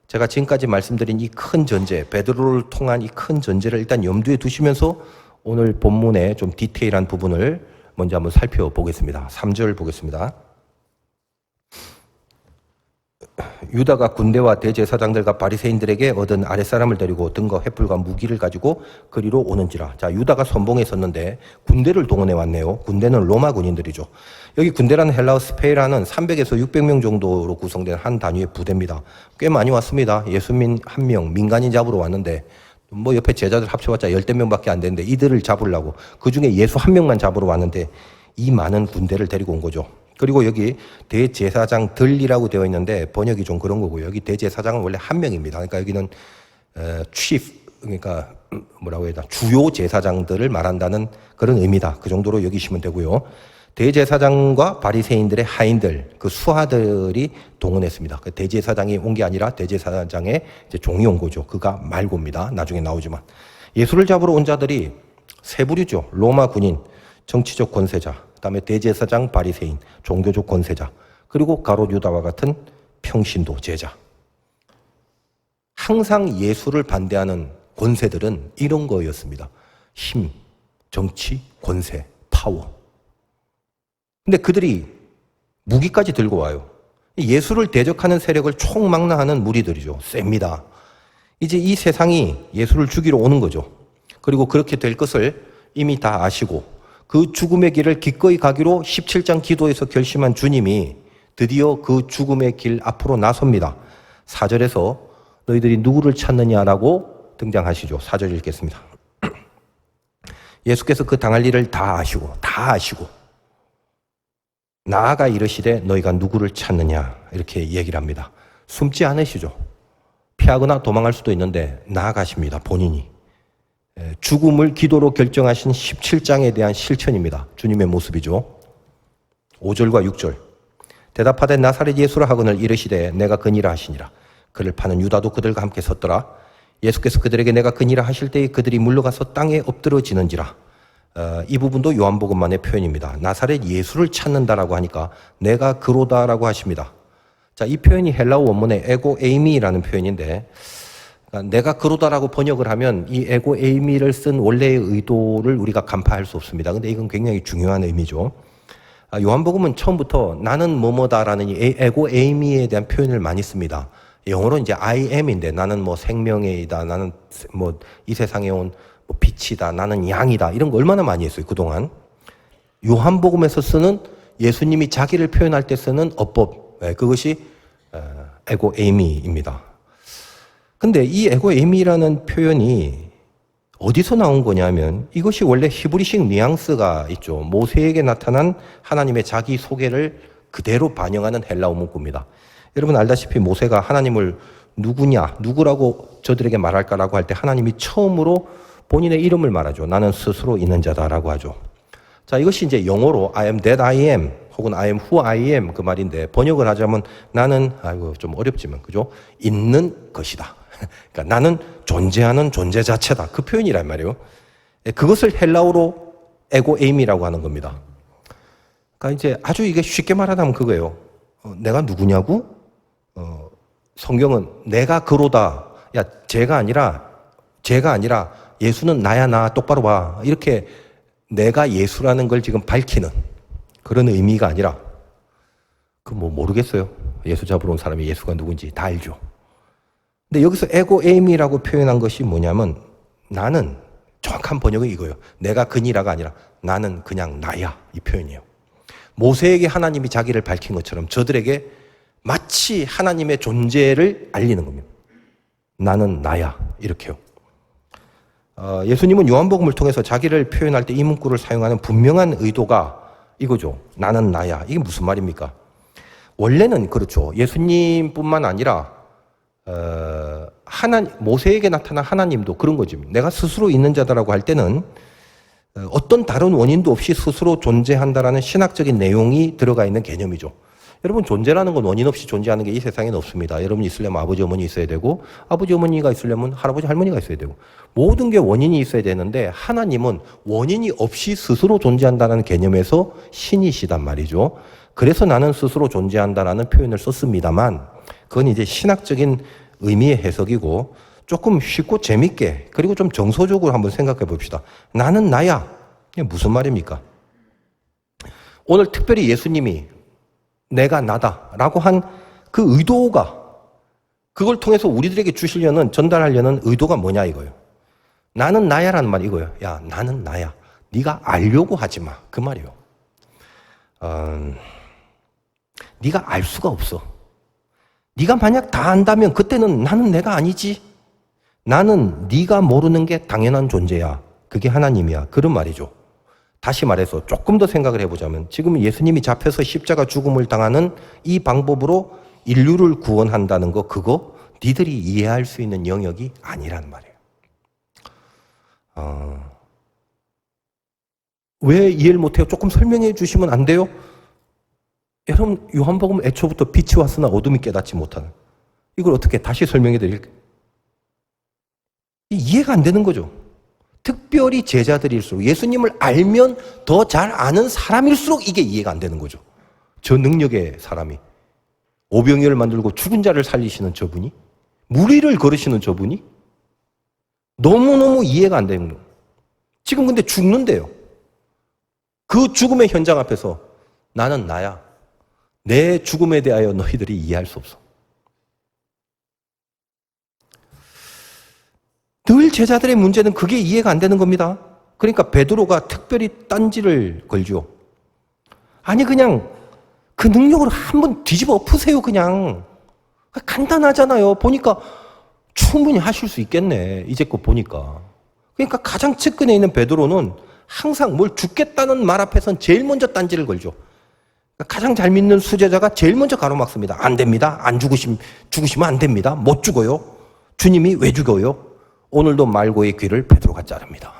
제가 지금까지 말씀드린 이 큰 전제, 베드로를 통한 이 큰 전제를 일단 염두에 두시면서 오늘 본문의 좀 디테일한 부분을 먼저 한번 살펴보겠습니다. 3절 보겠습니다. 유다가 군대와 대제사장들과 바리새인들에게 얻은 아랫사람을 데리고 등과 횃불과 무기를 가지고 그리로 오는지라. 자, 유다가 선봉했었는데 군대를 동원해 왔네요. 군대는 로마 군인들이죠. 여기 군대라는 헬라어 스페이라는 300에서 600명 정도로 구성된 한 단위의 부대입니다. 꽤 많이 왔습니다. 예수민 한 명, 민간인 잡으러 왔는데 뭐 옆에 제자들 합쳐봤자 10대 명밖에 안 되는데 이들을 잡으려고 그중에 예수 한 명만 잡으러 왔는데 이 많은 군대를 데리고 온 거죠. 그리고 여기 대제사장들이라고 되어 있는데 번역이 좀 그런 거고요. 여기 대제사장은 원래 한 명입니다. 그러니까 여기는 chief, 그러니까 뭐라고 해야 되나, 주요 제사장들을 말한다는 그런 의미다. 그 정도로 여기시면 되고요. 대제사장과 바리새인들의 하인들, 그 수하들이 동원했습니다. 그 대제사장이 온 게 아니라 대제사장의 이제 종이 온 거죠. 그가 말고입니다. 나중에 나오지만. 예수를 잡으러 온 자들이 세 부류죠. 로마 군인, 정치적 권세자, 그다음에 대제사장, 바리새인, 종교적 권세자, 그리고 가롯 유다와 같은 평신도 제자. 항상 예수를 반대하는 권세들은 이런 거였습니다. 힘, 정치, 권세, 파워. 근데 그들이 무기까지 들고 와요. 예수를 대적하는 세력을 총망라하는 무리들이죠. 셉니다. 이제 이 세상이 예수를 죽이러 오는 거죠. 그리고 그렇게 될 것을 이미 다 아시고 그 죽음의 길을 기꺼이 가기로 17장 기도에서 결심한 주님이 드디어 그 죽음의 길 앞으로 나섭니다. 4절에서 너희들이 누구를 찾느냐라고 등장하시죠. 4절 읽겠습니다. 예수께서 그 당할 일을 다 아시고 나아가 이르시되 너희가 누구를 찾느냐 이렇게 얘기를 합니다. 숨지 않으시죠. 피하거나 도망할 수도 있는데 나아가십니다. 본인이. 죽음을 기도로 결정하신 17장에 대한 실천입니다. 주님의 모습이죠. 5절과 6절. 대답하되 나사렛 예수라 하거늘 이르시되 내가 그니라 하시니라. 그를 파는 유다도 그들과 함께 섰더라. 예수께서 그들에게 내가 그니라 하실 때에 그들이 물러가서 땅에 엎드러지는지라. 이 부분도 요한복음만의 표현입니다. 나사렛 예수를 찾는다라고 하니까 내가 그로다라고 하십니다. 자, 이 표현이 헬라어 원문의 에고 에이미라는 표현인데 내가 그로다라고 번역을 하면 이 에고 에이미를 쓴 원래의 의도를 우리가 간파할 수 없습니다. 근데 이건 굉장히 중요한 의미죠. 요한복음은 처음부터 나는 뭐뭐다라는 이 에고 에이미에 대한 표현을 많이 씁니다. 영어로 이제 I am인데 나는 뭐 생명이다, 나는 뭐 이 세상에 온 뭐 빛이다, 나는 양이다 이런 거 얼마나 많이 했어요 그동안. 요한복음에서 쓰는 예수님이 자기를 표현할 때 쓰는 어법, 그것이 에고 에이미입니다. 근데 이 에고 에이미라는 표현이 어디서 나온 거냐면 이것이 원래 히브리식 뉘앙스가 있죠. 모세에게 나타난 하나님의 자기 소개를 그대로 반영하는 헬라어 문구입니다. 여러분 알다시피 모세가 하나님을 누구라고 저들에게 말할까라고 할 때 하나님이 처음으로 본인의 이름을 말하죠. 나는 스스로 있는 자다라고 하죠. 자, 이것이 이제 영어로 I am that I am 혹은 I am who I am 그 말인데 번역을 하자면 나는 좀 어렵지만 그죠? 있는 것이다. 그러니까 나는 존재하는 존재 자체다. 그 표현이란 말이에요. 그것을 헬라어로 에고 에이미라고 하는 겁니다. 그러니까 이제 아주 이게 쉽게 말하자면 그거예요. 내가 누구냐고? 성경은 내가 그로다. 야, 제가 아니라 예수는 나야 나 똑바로 봐. 이렇게 내가 예수라는 걸 지금 밝히는 그런 의미가 아니라 그 뭐 모르겠어요. 예수 잡으러 온 사람이 예수가 누군지 다 알죠. 근데 여기서 에고 에이미라고 표현한 것이 뭐냐면 나는 정확한 번역은 이거예요. 내가 그니라가 아니라 나는 그냥 나야 이 표현이에요. 모세에게 하나님이 자기를 밝힌 것처럼 저들에게 마치 하나님의 존재를 알리는 겁니다. 나는 나야 이렇게요. 예수님은 요한복음을 통해서 자기를 표현할 때 이 문구를 사용하는 분명한 의도가 이거죠. 나는 나야. 이게 무슨 말입니까? 원래는 그렇죠. 예수님뿐만 아니라 모세에게 나타난 하나님도 그런 거지. 내가 스스로 있는 자다라고 할 때는 어떤 다른 원인도 없이 스스로 존재한다라는 신학적인 내용이 들어가 있는 개념이죠. 여러분, 존재라는 건 원인 없이 존재하는 게 이 세상에는 없습니다. 여러분이 있으려면 아버지 어머니 있어야 되고, 아버지 어머니가 있으려면 할아버지 할머니가 있어야 되고, 모든 게 원인이 있어야 되는데 하나님은 원인이 없이 스스로 존재한다는 개념에서 신이시단 말이죠. 그래서 나는 스스로 존재한다라는 표현을 썼습니다만, 그건 이제 신학적인 의미의 해석이고 조금 쉽고 재밌게, 그리고 좀 정서적으로 한번 생각해 봅시다. 나는 나야. 이게 무슨 말입니까? 오늘 특별히 예수님이 내가 나다라고 한 그 의도가, 그걸 통해서 우리들에게 주시려는, 전달하려는 의도가 뭐냐 이거예요. 나는 나야라는 말이 이거예요. 야, 나는 나야. 네가 알려고 하지 마. 그 말이에요. 네가 알 수가 없어. 네가 만약 다 안다면 그때는 나는 내가 아니지. 나는 네가 모르는 게 당연한 존재야. 그게 하나님이야. 그런 말이죠. 다시 말해서 조금 더 생각을 해보자면, 지금 예수님이 잡혀서 십자가 죽음을 당하는 이 방법으로 인류를 구원한다는 거, 그거 니들이 이해할 수 있는 영역이 아니란 말이에요. 왜 이해를 못해요? 조금 설명해 주시면 안 돼요? 여러분, 요한복음 애초부터 빛이 왔으나 어둠이 깨닫지 못하는, 이걸 어떻게 다시 설명해 드릴까요? 이해가 안 되는 거죠. 특별히 제자들일수록, 예수님을 알면 더 잘 아는 사람일수록 이게 이해가 안 되는 거죠. 저 능력의 사람이, 오병이어를 만들고 죽은 자를 살리시는 저분이, 무리를 걸으시는 저분이 너무너무 이해가 안 되는 거예요. 지금 근데 죽는데요. 그 죽음의 현장 앞에서 나는 나야. 내 죽음에 대하여 너희들이 이해할 수 없어. 늘 제자들의 문제는 그게 이해가 안 되는 겁니다. 그러니까 베드로가 특별히 딴지를 걸죠. 아니, 그냥 그 능력으로 한번 뒤집어 엎으세요. 그냥 간단하잖아요. 보니까 충분히 하실 수 있겠네. 이제껏 보니까. 그러니까 가장 측근에 있는 베드로는 항상 뭘 죽겠다는 말 앞에선 제일 먼저 딴지를 걸죠. 가장 잘 믿는 수제자가 제일 먼저 가로막습니다. 안 됩니다. 안 죽으시면 안 됩니다. 못 죽어요. 주님이 왜 죽어요? 오늘도 말고의 귀를 베드로가 자릅니다.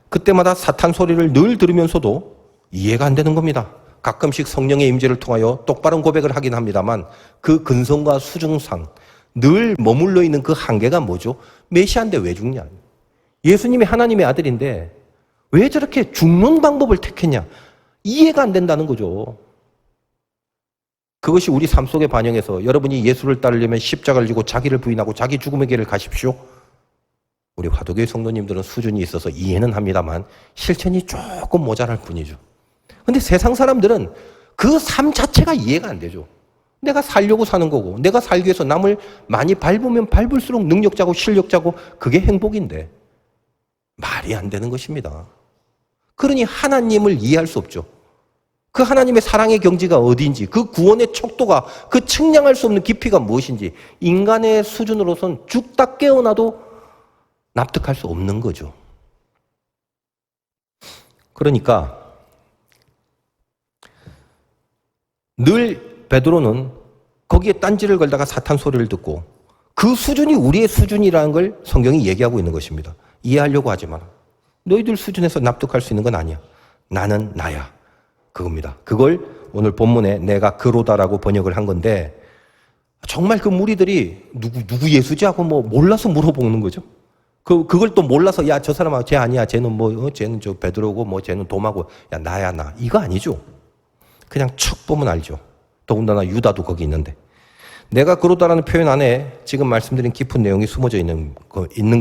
그때마다 사탄 소리를 늘 들으면서도 이해가 안 되는 겁니다. 가끔씩 성령의 임재를 통하여 똑바른 고백을 하긴 합니다만 그 근성과 수준상 늘 머물러 있는 그 한계가 뭐죠? 메시아인데 왜 죽냐? 예수님이 하나님의 아들인데 왜 저렇게 죽는 방법을 택했냐? 이해가 안 된다는 거죠. 그것이 우리 삶 속에 반영해서 여러분이 예수를 따르려면 십자가를 지고 자기를 부인하고 자기 죽음의 길을 가십시오. 우리 화도교회 성도님들은 수준이 있어서 이해는 합니다만 실천이 조금 모자랄 뿐이죠. 근데 세상 사람들은 그 삶 자체가 이해가 안 되죠. 내가 살려고 사는 거고, 내가 살기 위해서 남을 많이 밟으면 밟을수록 능력자고 실력자고 그게 행복인데 말이 안 되는 것입니다. 그러니 하나님을 이해할 수 없죠. 그 하나님의 사랑의 경지가 어디인지, 그 구원의 척도가, 그 측량할 수 없는 깊이가 무엇인지 인간의 수준으로선 죽다 깨어나도 납득할 수 없는 거죠. 그러니까 늘 베드로는 거기에 딴지를 걸다가 사탄 소리를 듣고 그 수준이 우리의 수준이라는 걸 성경이 얘기하고 있는 것입니다. 이해하려고 하지 마라. 너희들 수준에서 납득할 수 있는 건 아니야. 나는 나야. 그겁니다. 그걸 오늘 본문에 내가 그로다라고 번역을 한 건데, 정말 그 무리들이 누구 예수지 하고 뭐 몰라서 물어보는 거죠. 그걸 또 몰라서 야, 저 사람하고 쟤 아니야. 쟤는 쟤는 저 베드로고 뭐 쟤는 도마고, 야, 나야 나. 이거 아니죠. 그냥 척 보면 알죠. 더군다나 유다도 거기 있는데. 내가 그로다라는 표현 안에 지금 말씀드린 깊은 내용이 숨어져 있는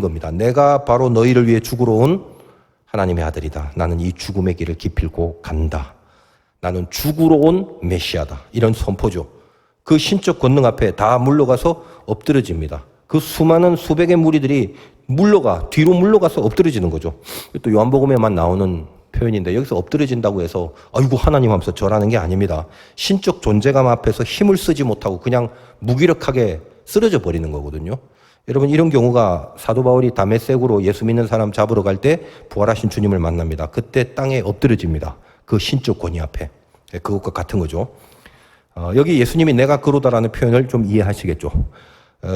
겁니다. 내가 바로 너희를 위해 죽으러 온 하나님의 아들이다. 나는 이 죽음의 길을 기필고 간다. 나는 죽으러 온 메시아다. 이런 선포죠. 그 신적 권능 앞에 다 물러가서 엎드려집니다. 그 수많은 수백의 무리들이 뒤로 물러가서 엎드려지는 거죠. 또 요한복음에만 나오는 표현인데 여기서 엎드려진다고 해서 아이고 하나님 하면서 절하는 게 아닙니다. 신적 존재감 앞에서 힘을 쓰지 못하고 그냥 무기력하게 쓰러져 버리는 거거든요. 여러분, 이런 경우가 사도 바울이 다메섹으로 예수 믿는 사람 잡으러 갈 때 부활하신 주님을 만납니다. 그때 땅에 엎드려집니다. 그 신적 권위 앞에. 그것과 같은 거죠. 여기 예수님이 내가 그러다라는 표현을 좀 이해하시겠죠.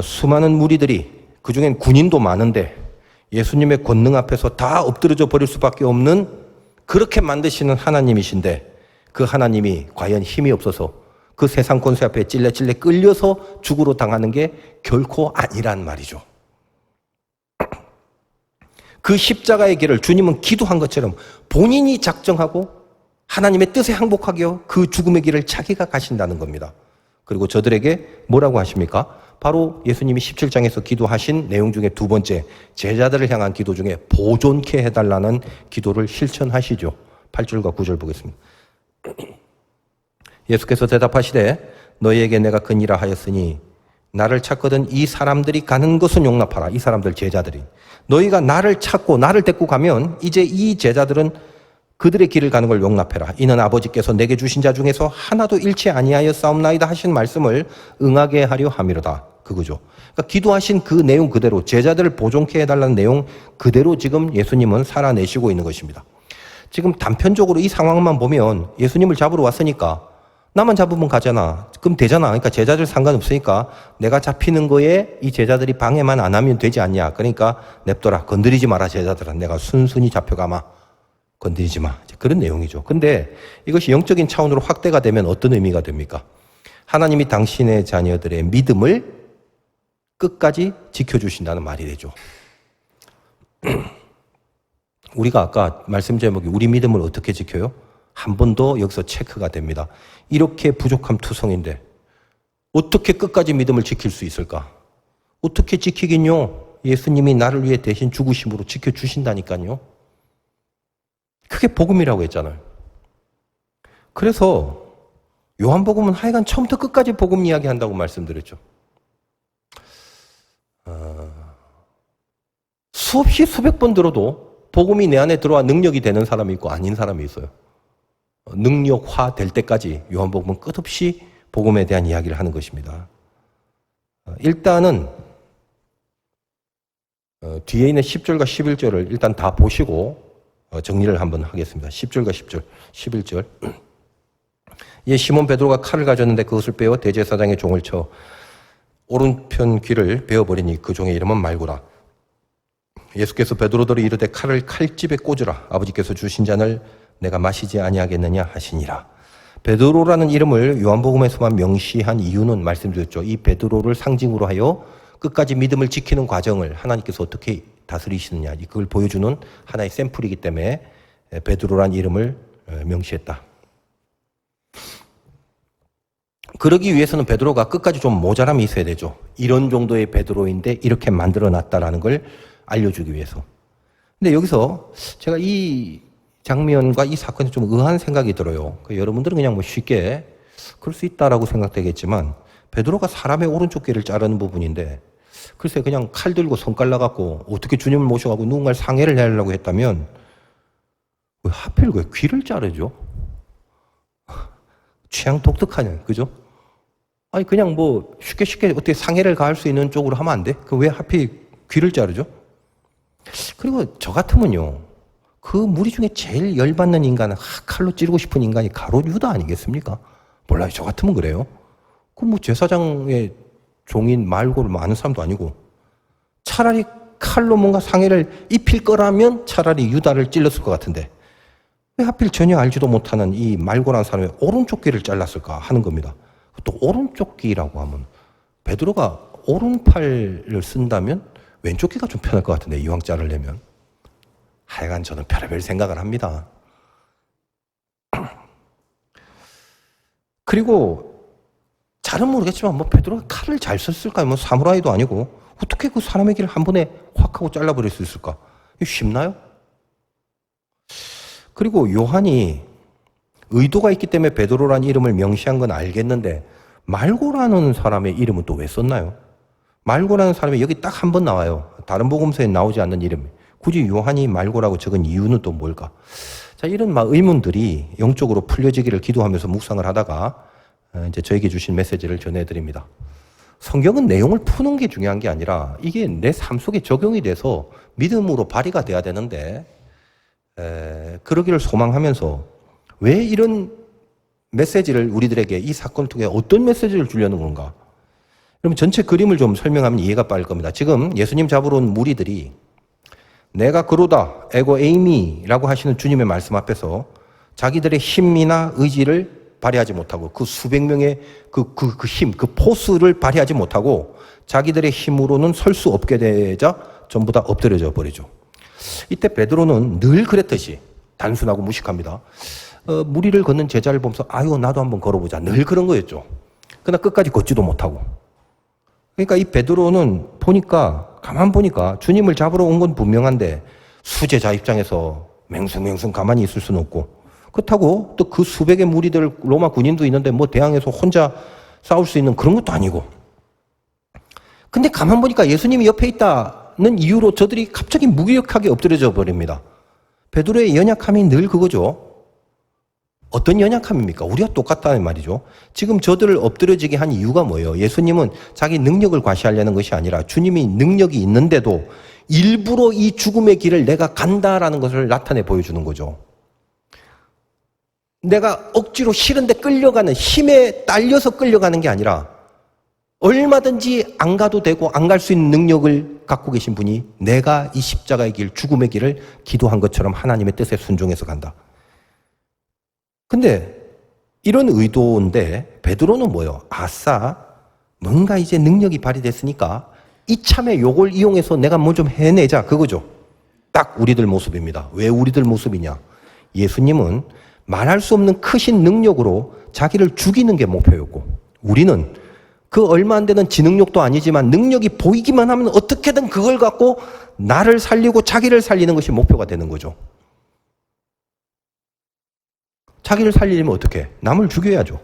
수많은 무리들이, 그중엔 군인도 많은데 예수님의 권능 앞에서 다 엎드려져 버릴 수밖에 없는, 그렇게 만드시는 하나님이신데 그 하나님이 과연 힘이 없어서 그 세상 권세 앞에 찔레찔레 끌려서 죽으러 당하는 게 결코 아니란 말이죠. 그 십자가의 길을 주님은 기도한 것처럼 본인이 작정하고 하나님의 뜻에 항복하게 그 죽음의 길을 자기가 가신다는 겁니다. 그리고 저들에게 뭐라고 하십니까? 바로 예수님이 17장에서 기도하신 내용 중에 두 번째, 제자들을 향한 기도 중에 보존케 해달라는 기도를 실천하시죠. 8절과 9절 보겠습니다. 예수께서 대답하시되 너희에게 내가 그니라 하였으니 나를 찾거든 이 사람들이 가는 것은 용납하라. 이 사람들 제자들이. 너희가 나를 찾고 나를 데리고 가면 이제 이 제자들은 그들의 길을 가는 걸 용납해라. 이는 아버지께서 내게 주신 자 중에서 하나도 잃지 아니하여 싸움나이다 하신 말씀을 응하게 하려 함이로다. 그거죠. 그러니까 기도하신 그 내용 그대로, 제자들을 보존케 해달라는 내용 그대로 지금 예수님은 살아내시고 있는 것입니다. 지금 단편적으로 이 상황만 보면 예수님을 잡으러 왔으니까 나만 잡으면 가잖아. 그럼 되잖아. 그러니까 제자들 상관없으니까 내가 잡히는 거에 이 제자들이 방해만 안 하면 되지 않냐. 그러니까 냅둬라. 건드리지 마라 제자들아. 내가 순순히 잡혀가마. 건드리지 마. 그런 내용이죠. 근데 이것이 영적인 차원으로 확대가 되면 어떤 의미가 됩니까? 하나님이 당신의 자녀들의 믿음을 끝까지 지켜주신다는 말이 되죠. 우리가 아까 말씀 제목이 우리 믿음을 어떻게 지켜요? 한 번 더 여기서 체크가 됩니다. 이렇게 부족함 투성인데 어떻게 끝까지 믿음을 지킬 수 있을까? 어떻게 지키긴요? 예수님이 나를 위해 대신 죽으심으로 지켜주신다니까요. 그게 복음이라고 했잖아요. 그래서 요한복음은 하여간 처음부터 끝까지 복음 이야기한다고 말씀드렸죠. 수없이 수백 번 들어도 복음이 내 안에 들어와 능력이 되는 사람이 있고 아닌 사람이 있어요. 능력화 될 때까지 요한복음은 끝없이 복음에 대한 이야기를 하는 것입니다. 일단은 뒤에 있는 10절과 11절을 일단 다 보시고 정리를 한번 하겠습니다. 10절과 10절, 11절. 예, 시몬 베드로가 칼을 가졌는데 그것을 빼어 대제사장의 종을 쳐 오른편 귀를 베어버리니 그 종의 이름은 말고라. 예수께서 베드로더러 이르되 칼을 칼집에 꽂으라. 아버지께서 주신 잔을 내가 마시지 아니하겠느냐 하시니라. 베드로라는 이름을 요한복음에서만 명시한 이유는 말씀드렸죠. 이 베드로를 상징으로 하여 끝까지 믿음을 지키는 과정을 하나님께서 어떻게 다스리시느냐, 그걸 보여주는 하나의 샘플이기 때문에 베드로라는 이름을 명시했다. 그러기 위해서는 베드로가 끝까지 좀 모자람이 있어야 되죠. 이런 정도의 베드로인데 이렇게 만들어놨다라는 걸 알려주기 위해서. 근데 여기서 제가 이 장면과 이 사건에 좀 의아한 생각이 들어요. 여러분들은 그냥 뭐 쉽게 그럴 수 있다라고 생각되겠지만 베드로가 사람의 오른쪽 귀를 자르는 부분인데 글쎄 그냥 칼 들고 손 갈라갖고 어떻게 주님을 모셔가고 누군가를 상해를 하려고 했다면 왜 하필 왜 귀를 자르죠? 취향 독특하네, 그죠? 아니 그냥 뭐 쉽게 어떻게 상해를 가할 수 있는 쪽으로 하면 안 돼? 그 왜 하필 귀를 자르죠? 그리고 저 같으면요, 그 무리 중에 제일 열받는 인간은 칼로 찌르고 싶은 인간이 가롯 유다 아니겠습니까? 몰라요, 저 같으면 그래요. 그 뭐 제사장의 종인 말고를 아는 사람도 아니고 차라리 칼로 뭔가 상해를 입힐 거라면 차라리 유다를 찔렀을 것 같은데 왜 하필 전혀 알지도 못하는 이 말고라는 사람의 오른쪽 귀를 잘랐을까 하는 겁니다. 또 오른쪽 귀라고 하면 베드로가 오른팔을 쓴다면 왼쪽 귀가 좀 편할 것 같은데 이왕 자르려면. 하여간 저는 별의별 생각을 합니다. 그리고 잘은 모르겠지만 뭐 베드로가 칼을 잘 썼을까요? 뭐 사무라이도 아니고 어떻게 그 사람의 길을 한 번에 확 하고 잘라버릴 수 있을까? 이거 쉽나요? 그리고 요한이 의도가 있기 때문에 베드로라는 이름을 명시한 건 알겠는데 말고라는 사람의 이름은 또 왜 썼나요? 말고라는 사람이 여기 딱 한 번 나와요. 다른 복음서에 나오지 않는 이름. 굳이 요한이 말고라고 적은 이유는 또 뭘까? 자, 이런 막 의문들이 영적으로 풀려지기를 기도하면서 묵상을 하다가 이제 저에게 주신 메시지를 전해드립니다. 성경은 내용을 푸는 게 중요한 게 아니라 이게 내 삶 속에 적용이 돼서 믿음으로 발휘가 돼야 되는데 그러기를 소망하면서 왜 이런 메시지를 우리들에게 이 사건을 통해 어떤 메시지를 주려는 건가? 그럼 전체 그림을 좀 설명하면 이해가 빠를 겁니다. 지금 예수님 잡으러 온 무리들이 내가 그로다, 에고 에이미라고 하시는 주님의 말씀 앞에서 자기들의 힘이나 의지를 발휘하지 못하고 그 수백 명의 그 힘, 그 포스를 발휘하지 못하고 자기들의 힘으로는 설 수 없게 되자 전부 다 엎드려져 버리죠. 이때 베드로는 늘 그랬듯이 단순하고 무식합니다. 무리를 걷는 제자를 보면서 아유 나도 한번 걸어보자. 늘 그런 거였죠. 그러나 끝까지 걷지도 못하고. 그러니까 이 베드로는 가만 보니까 주님을 잡으러 온 건 분명한데 수제자 입장에서 맹숭맹숭 가만히 있을 수는 없고 그렇다고 또 그 수백의 무리들 로마 군인도 있는데 뭐 대항해서 혼자 싸울 수 있는 그런 것도 아니고. 근데 가만 보니까 예수님이 옆에 있다는 이유로 저들이 갑자기 무기력하게 엎드려져 버립니다. 베드로의 연약함이 늘 그거죠. 어떤 연약함입니까? 우리가 똑같다는 말이죠. 지금 저들을 엎드려지게 한 이유가 뭐예요? 예수님은 자기 능력을 과시하려는 것이 아니라 주님이 능력이 있는데도 일부러 이 죽음의 길을 내가 간다라는 것을 나타내 보여주는 거죠. 내가 억지로 싫은데 끌려가는, 힘에 딸려서 끌려가는 게 아니라 얼마든지 안 가도 되고 안 갈 수 있는 능력을 갖고 계신 분이 내가 이 십자가의 길, 죽음의 길을 기도한 것처럼 하나님의 뜻에 순종해서 간다. 근데 이런 의도인데 베드로는 뭐예요? 아싸, 뭔가 이제 능력이 발휘됐으니까 이참에 요걸 이용해서 내가 뭐 좀 해내자 그거죠. 딱 우리들 모습입니다. 왜 우리들 모습이냐? 예수님은 말할 수 없는 크신 능력으로 자기를 죽이는 게 목표였고 우리는 그 얼마 안 되는 지능력도 아니지만 능력이 보이기만 하면 어떻게든 그걸 갖고 나를 살리고 자기를 살리는 것이 목표가 되는 거죠. 자기를 살리려면 어떻게? 남을 죽여야죠.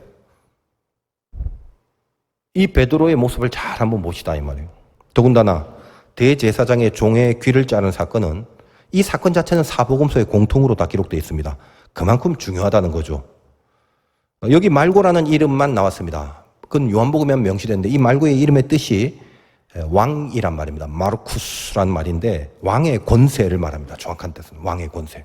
이 베드로의 모습을 잘 한번 봅시다 이 말이에요. 더군다나 대제사장의 종의 귀를 자른 사건은 이 사건 자체는 사복음서의 공통으로 다 기록되어 있습니다. 그만큼 중요하다는 거죠. 여기 말고라는 이름만 나왔습니다. 그건 요한복음에 명시되는데 이 말고의 이름의 뜻이 왕이란 말입니다. 마르쿠스란 말인데 왕의 권세를 말합니다. 정확한 뜻은 왕의 권세.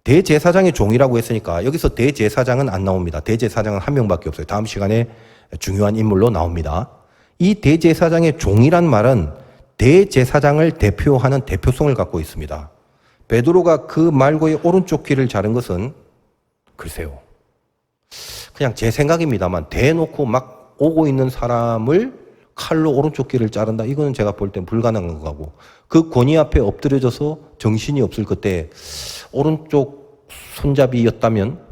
대제사장의 종이라고 했으니까 여기서 대제사장은 안 나옵니다. 대제사장은 한 명밖에 없어요. 다음 시간에 중요한 인물로 나옵니다. 이 대제사장의 종이란 말은 대제사장을 대표하는 대표성을 갖고 있습니다. 베드로가 그 말고의 오른쪽 귀를 자른 것은 글쎄요. 그냥 제 생각입니다만 대놓고 막 오고 있는 사람을 칼로 오른쪽 귀를 자른다. 이거는 제가 볼 땐 불가능한 거고 그 권위 앞에 엎드려져서 정신이 없을 그때 오른쪽 손잡이였다면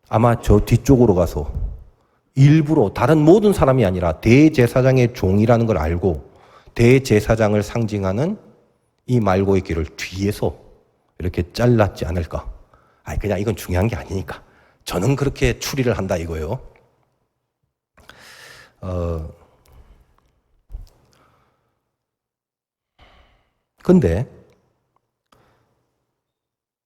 아마 저 뒤쪽으로 가서 일부러 다른 모든 사람이 아니라 대제사장의 종이라는 걸 알고 대제사장을 상징하는 이 말고의 귀를 뒤에서 이렇게 잘랐지 않을까. 아니 그냥 이건 중요한 게 아니니까 저는 그렇게 추리를 한다 이거예요. 근데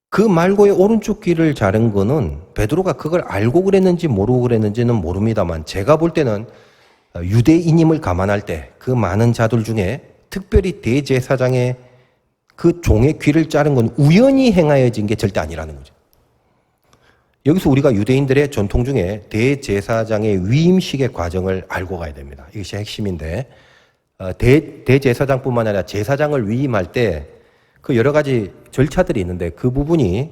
그 말고의 오른쪽 귀를 자른 거는 베드로가 그걸 알고 그랬는지 모르고 그랬는지는 모릅니다만 제가 볼 때는 유대인임을 감안할 때 그 많은 자들 중에 특별히 대제사장의 그 종의 귀를 자른 건 우연히 행하여진 게 절대 아니라는 거죠. 여기서 우리가 유대인들의 전통 중에 대제사장의 위임식의 과정을 알고 가야 됩니다. 이것이 핵심인데 대제사장뿐만 아니라 제사장을 위임할 때 그 여러 가지 절차들이 있는데 그 부분이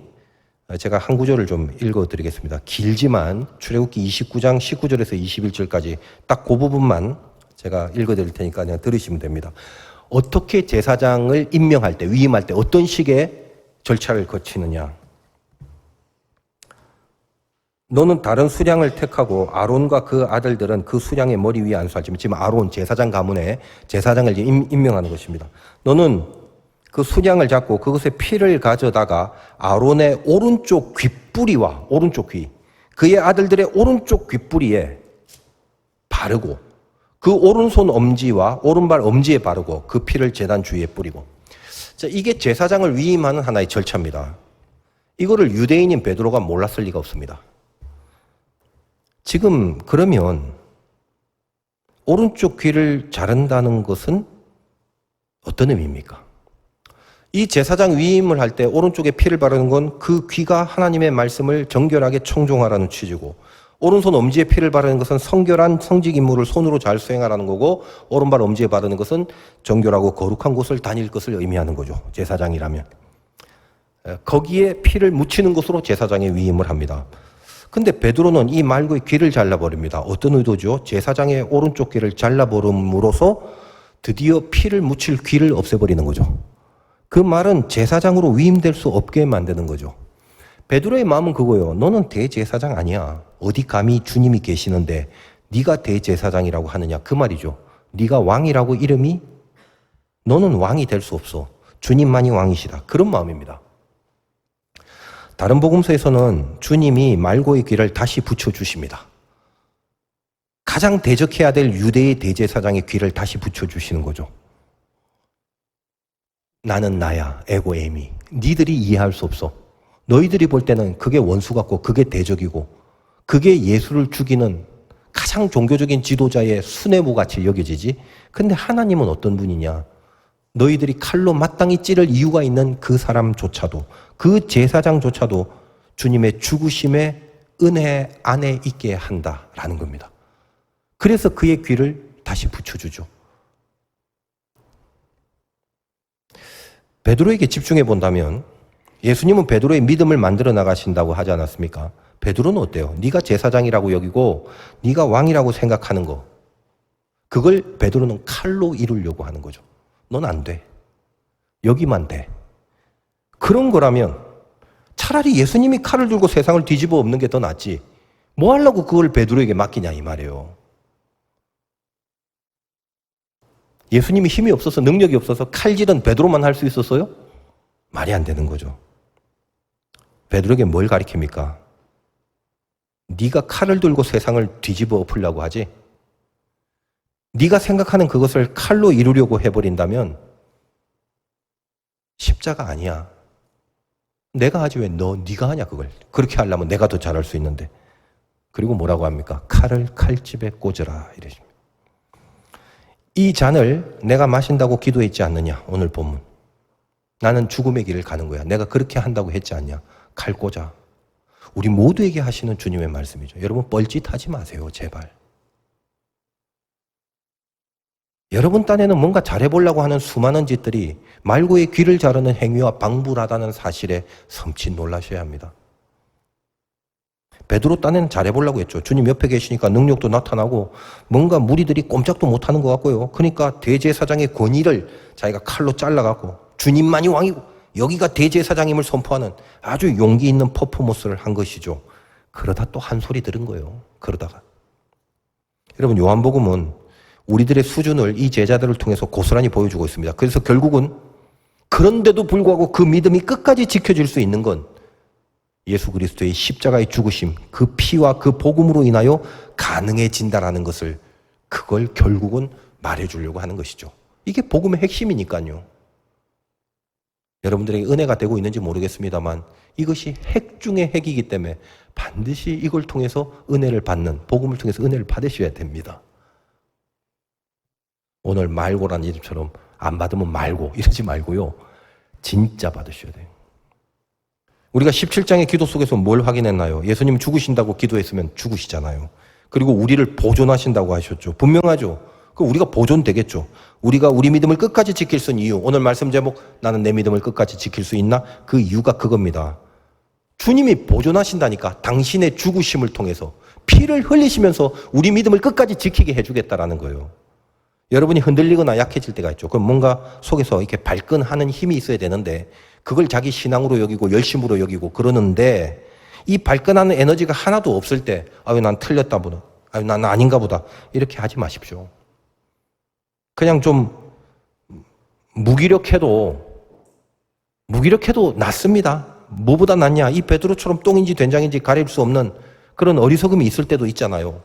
제가 한 구절을 좀 읽어드리겠습니다. 길지만 출애굽기 29장 19절에서 21절까지 딱 그 부분만 제가 읽어드릴 테니까 그냥 들으시면 됩니다. 어떻게 제사장을 임명할 때, 위임할 때 어떤 식의 절차를 거치느냐. 너는 다른 수량을 택하고 아론과 그 아들들은 그 수량의 머리 위에 안수할지면 지금 아론 제사장 가문에 제사장을 임명하는 것입니다. 너는 그 수량을 잡고 그것의 피를 가져다가 아론의 오른쪽 귓뿌리와 오른쪽 귀, 그의 아들들의 오른쪽 귓뿌리에 바르고 그 오른손 엄지와 오른발 엄지에 바르고 그 피를 제단 주위에 뿌리고. 자, 이게 제사장을 위임하는 하나의 절차입니다. 이거를 유대인인 베드로가 몰랐을 리가 없습니다. 지금 그러면 오른쪽 귀를 자른다는 것은 어떤 의미입니까? 이 제사장 위임을 할 때 오른쪽에 피를 바르는 건 그 귀가 하나님의 말씀을 정결하게 청종하라는 취지고, 오른손 엄지에 피를 바르는 것은 성결한 성직 임무를 손으로 잘 수행하라는 거고, 오른발 엄지에 바르는 것은 정결하고 거룩한 곳을 다닐 것을 의미하는 거죠. 제사장이라면. 거기에 피를 묻히는 것으로 제사장의 위임을 합니다. 근데 베드로는 이 말고의 귀를 잘라버립니다. 어떤 의도죠? 제사장의 오른쪽 귀를 잘라버림으로써 드디어 피를 묻힐 귀를 없애버리는 거죠. 그 말은 제사장으로 위임될 수 없게 만드는 거죠. 베드로의 마음은 그거예요. 너는 대제사장 아니야. 어디 감히 주님이 계시는데 네가 대제사장이라고 하느냐. 그 말이죠. 네가 왕이라고 이름이? 너는 왕이 될 수 없어. 주님만이 왕이시다. 그런 마음입니다. 다른 복음서에서는 주님이 말고의 귀를 다시 붙여주십니다. 가장 대적해야 될 유대의 대제사장의 귀를 다시 붙여주시는 거죠. 나는 나야, 에고 에미. 니들이 이해할 수 없어. 너희들이 볼 때는 그게 원수 같고 그게 대적이고 그게 예수를 죽이는 가장 종교적인 지도자의 수뇌부같이 여겨지지. 근데 하나님은 어떤 분이냐. 너희들이 칼로 마땅히 찌를 이유가 있는 그 사람조차도, 그 제사장조차도 주님의 죽으심의 은혜 안에 있게 한다라는 겁니다. 그래서 그의 귀를 다시 붙여주죠. 베드로에게 집중해 본다면 예수님은 베드로의 믿음을 만들어 나가신다고 하지 않았습니까? 베드로는 어때요? 네가 제사장이라고 여기고 네가 왕이라고 생각하는 거, 그걸 베드로는 칼로 이루려고 하는 거죠. 넌 안 돼. 여기만 돼. 그런 거라면 차라리 예수님이 칼을 들고 세상을 뒤집어 엎는 게 더 낫지. 뭐 하려고 그걸 베드로에게 맡기냐 이 말이에요. 예수님이 힘이 없어서 능력이 없어서 칼질은 베드로만 할 수 있었어요? 말이 안 되는 거죠. 베드로에게 뭘 가르칩니까? 네가 칼을 들고 세상을 뒤집어 엎으려고 하지? 네가 생각하는 그것을 칼로 이루려고 해버린다면 십자가 아니야. 내가 하지 왜 네가 하냐 그걸. 그렇게 하려면 내가 더 잘할 수 있는데. 그리고 뭐라고 합니까? 칼을 칼집에 꽂으라 이러십니다. 이 잔을 내가 마신다고 기도했지 않느냐 오늘 본문. 나는 죽음의 길을 가는 거야. 내가 그렇게 한다고 했지 않냐. 칼 꽂아. 우리 모두에게 하시는 주님의 말씀이죠. 여러분 뻘짓하지 마세요 제발. 여러분 딴에는 뭔가 잘해보려고 하는 수많은 짓들이 말고의 귀를 자르는 행위와 방불하다는 사실에 섬찟 놀라셔야 합니다. 베드로 딴에는 잘해보려고 했죠. 주님 옆에 계시니까 능력도 나타나고 뭔가 무리들이 꼼짝도 못하는 것 같고요. 그러니까 대제사장의 권위를 자기가 칼로 잘라갖고 주님만이 왕이고 여기가 대제사장임을 선포하는 아주 용기 있는 퍼포먼스를 한 것이죠. 그러다 또 한 소리 들은 거예요. 그러다가. 여러분 요한복음은 우리들의 수준을 이 제자들을 통해서 고스란히 보여주고 있습니다. 그래서 결국은 그런데도 불구하고 그 믿음이 끝까지 지켜질 수 있는 건 예수 그리스도의 십자가의 죽으심, 그 피와 그 복음으로 인하여 가능해진다라는 것을 그걸 결국은 말해주려고 하는 것이죠. 이게 복음의 핵심이니까요. 여러분들에게 은혜가 되고 있는지 모르겠습니다만 이것이 핵 중의 핵이기 때문에 반드시 이걸 통해서 은혜를 받는, 복음을 통해서 은혜를 받으셔야 됩니다. 오늘 말고라는 이름처럼 안 받으면 말고 이러지 말고요. 진짜 받으셔야 돼요. 우리가 17장의 기도 속에서 뭘 확인했나요? 예수님 죽으신다고 기도했으면 죽으시잖아요. 그리고 우리를 보존하신다고 하셨죠. 분명하죠. 그 우리가 보존되겠죠. 우리가 우리 믿음을 끝까지 지킬 수 있는 이유. 오늘 말씀 제목 나는 내 믿음을 끝까지 지킬 수 있나? 그 이유가 그겁니다. 주님이 보존하신다니까. 당신의 죽으심을 통해서 피를 흘리시면서 우리 믿음을 끝까지 지키게 해주겠다라는 거예요. 여러분이 흔들리거나 약해질 때가 있죠. 그럼 뭔가 속에서 이렇게 발끈하는 힘이 있어야 되는데 그걸 자기 신앙으로 여기고 열심으로 여기고 그러는데 이 발끈하는 에너지가 하나도 없을 때 아유 난 틀렸다 보다. 아유 난 아닌가 보다. 이렇게 하지 마십시오. 그냥 좀 무기력해도 낫습니다. 뭐보다 낫냐? 이 베드로처럼 똥인지 된장인지 가릴 수 없는 그런 어리석음이 있을 때도 있잖아요.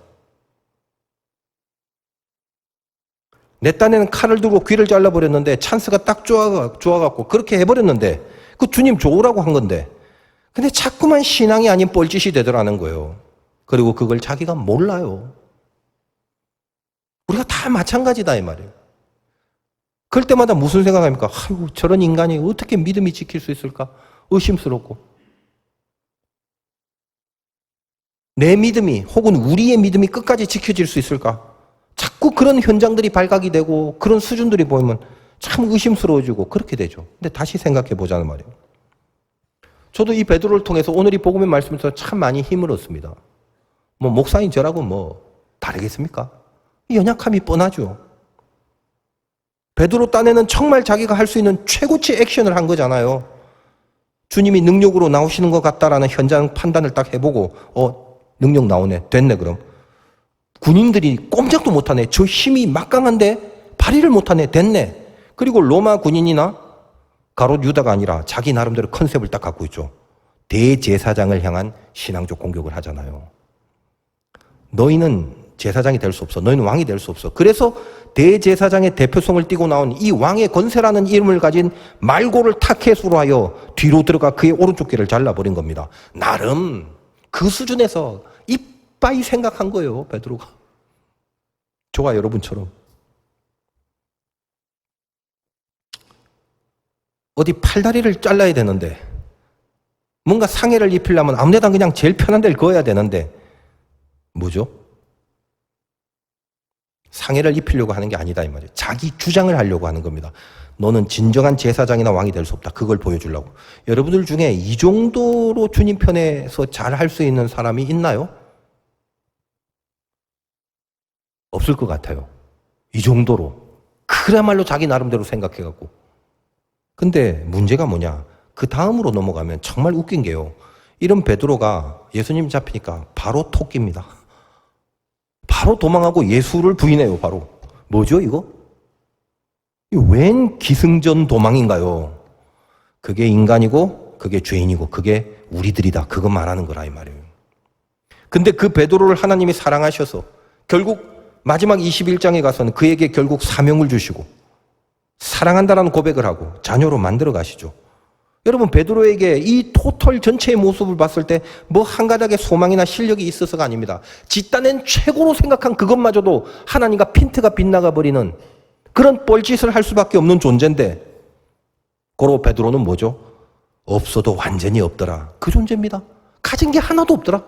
내 딴에는 칼을 들고 귀를 잘라버렸는데 찬스가 딱 좋아갖고 그렇게 해버렸는데 그 주님 좋으라고 한 건데 근데 자꾸만 신앙이 아닌 뻘짓이 되더라는 거예요. 그리고 그걸 자기가 몰라요. 우리가 다 마찬가지다 이 말이에요. 그럴 때마다 무슨 생각합니까? 아이고, 저런 인간이 어떻게 믿음이 지킬 수 있을까? 의심스럽고. 내 믿음이 혹은 우리의 믿음이 끝까지 지켜질 수 있을까? 자꾸 그런 현장들이 발각이 되고 그런 수준들이 보이면 참 의심스러워지고 그렇게 되죠. 근데 다시 생각해 보자는 말이에요. 저도 이 베드로를 통해서 오늘 이 복음의 말씀에서 참 많이 힘을 얻습니다. 뭐 목사인 저라고 뭐 다르겠습니까? 연약함이 뻔하죠. 베드로 딴에는 정말 자기가 할 수 있는 최고치 액션을 한 거잖아요. 주님이 능력으로 나오시는 것 같다라는 현장 판단을 딱 해보고 능력 나오네. 됐네 그럼. 군인들이 꼼짝도 못하네. 저 힘이 막강한데 발휘를 못하네. 됐네. 그리고 로마 군인이나 가롯 유다가 아니라 자기 나름대로 컨셉을 딱 갖고 있죠. 대제사장을 향한 신앙적 공격을 하잖아요. 너희는 제사장이 될 수 없어. 너희는 왕이 될 수 없어. 그래서 대제사장의 대표성을 띠고 나온 이 왕의 권세라는 이름을 가진 말고를 타켓으로 하여 뒤로 들어가 그의 오른쪽 귀를 잘라버린 겁니다. 나름 그 수준에서 이빠이 생각한 거예요, 베드로가. 저와 여러분처럼. 어디 팔다리를 잘라야 되는데 뭔가 상해를 입히려면 아무데나 그냥 제일 편한 데를 그어야 되는데 뭐죠? 상해를 입히려고 하는 게 아니다 이 말이에요. 자기 주장을 하려고 하는 겁니다. 너는 진정한 제사장이나 왕이 될 수 없다. 그걸 보여주려고. 여러분들 중에 이 정도로 주님 편에서 잘 할 수 있는 사람이 있나요? 없을 것 같아요. 이 정도로. 그야말로 자기 나름대로 생각해갖고. 근데 문제가 뭐냐? 그 다음으로 넘어가면 정말 웃긴 게요. 이런 베드로가 예수님 잡히니까 바로 토끼입니다. 바로 도망하고 예수를 부인해요, 바로. 뭐죠, 이거? 웬 기승전 도망인가요? 그게 인간이고, 그게 죄인이고, 그게 우리들이다. 그거 말하는 거라, 이 말이에요. 근데 그 베드로를 하나님이 사랑하셔서 결국 마지막 21장에 가서는 그에게 결국 사명을 주시고 사랑한다라는 고백을 하고 자녀로 만들어 가시죠. 여러분, 베드로에게 이 토털 전체의 모습을 봤을 때 뭐 한 가닥의 소망이나 실력이 있어서가 아닙니다. 짓단엔 최고로 생각한 그것마저도 하나님과 핀트가 빗나가 버리는 그런 뻘짓을 할 수밖에 없는 존재인데 고로 베드로는 뭐죠? 없어도 완전히 없더라. 그 존재입니다. 가진 게 하나도 없더라.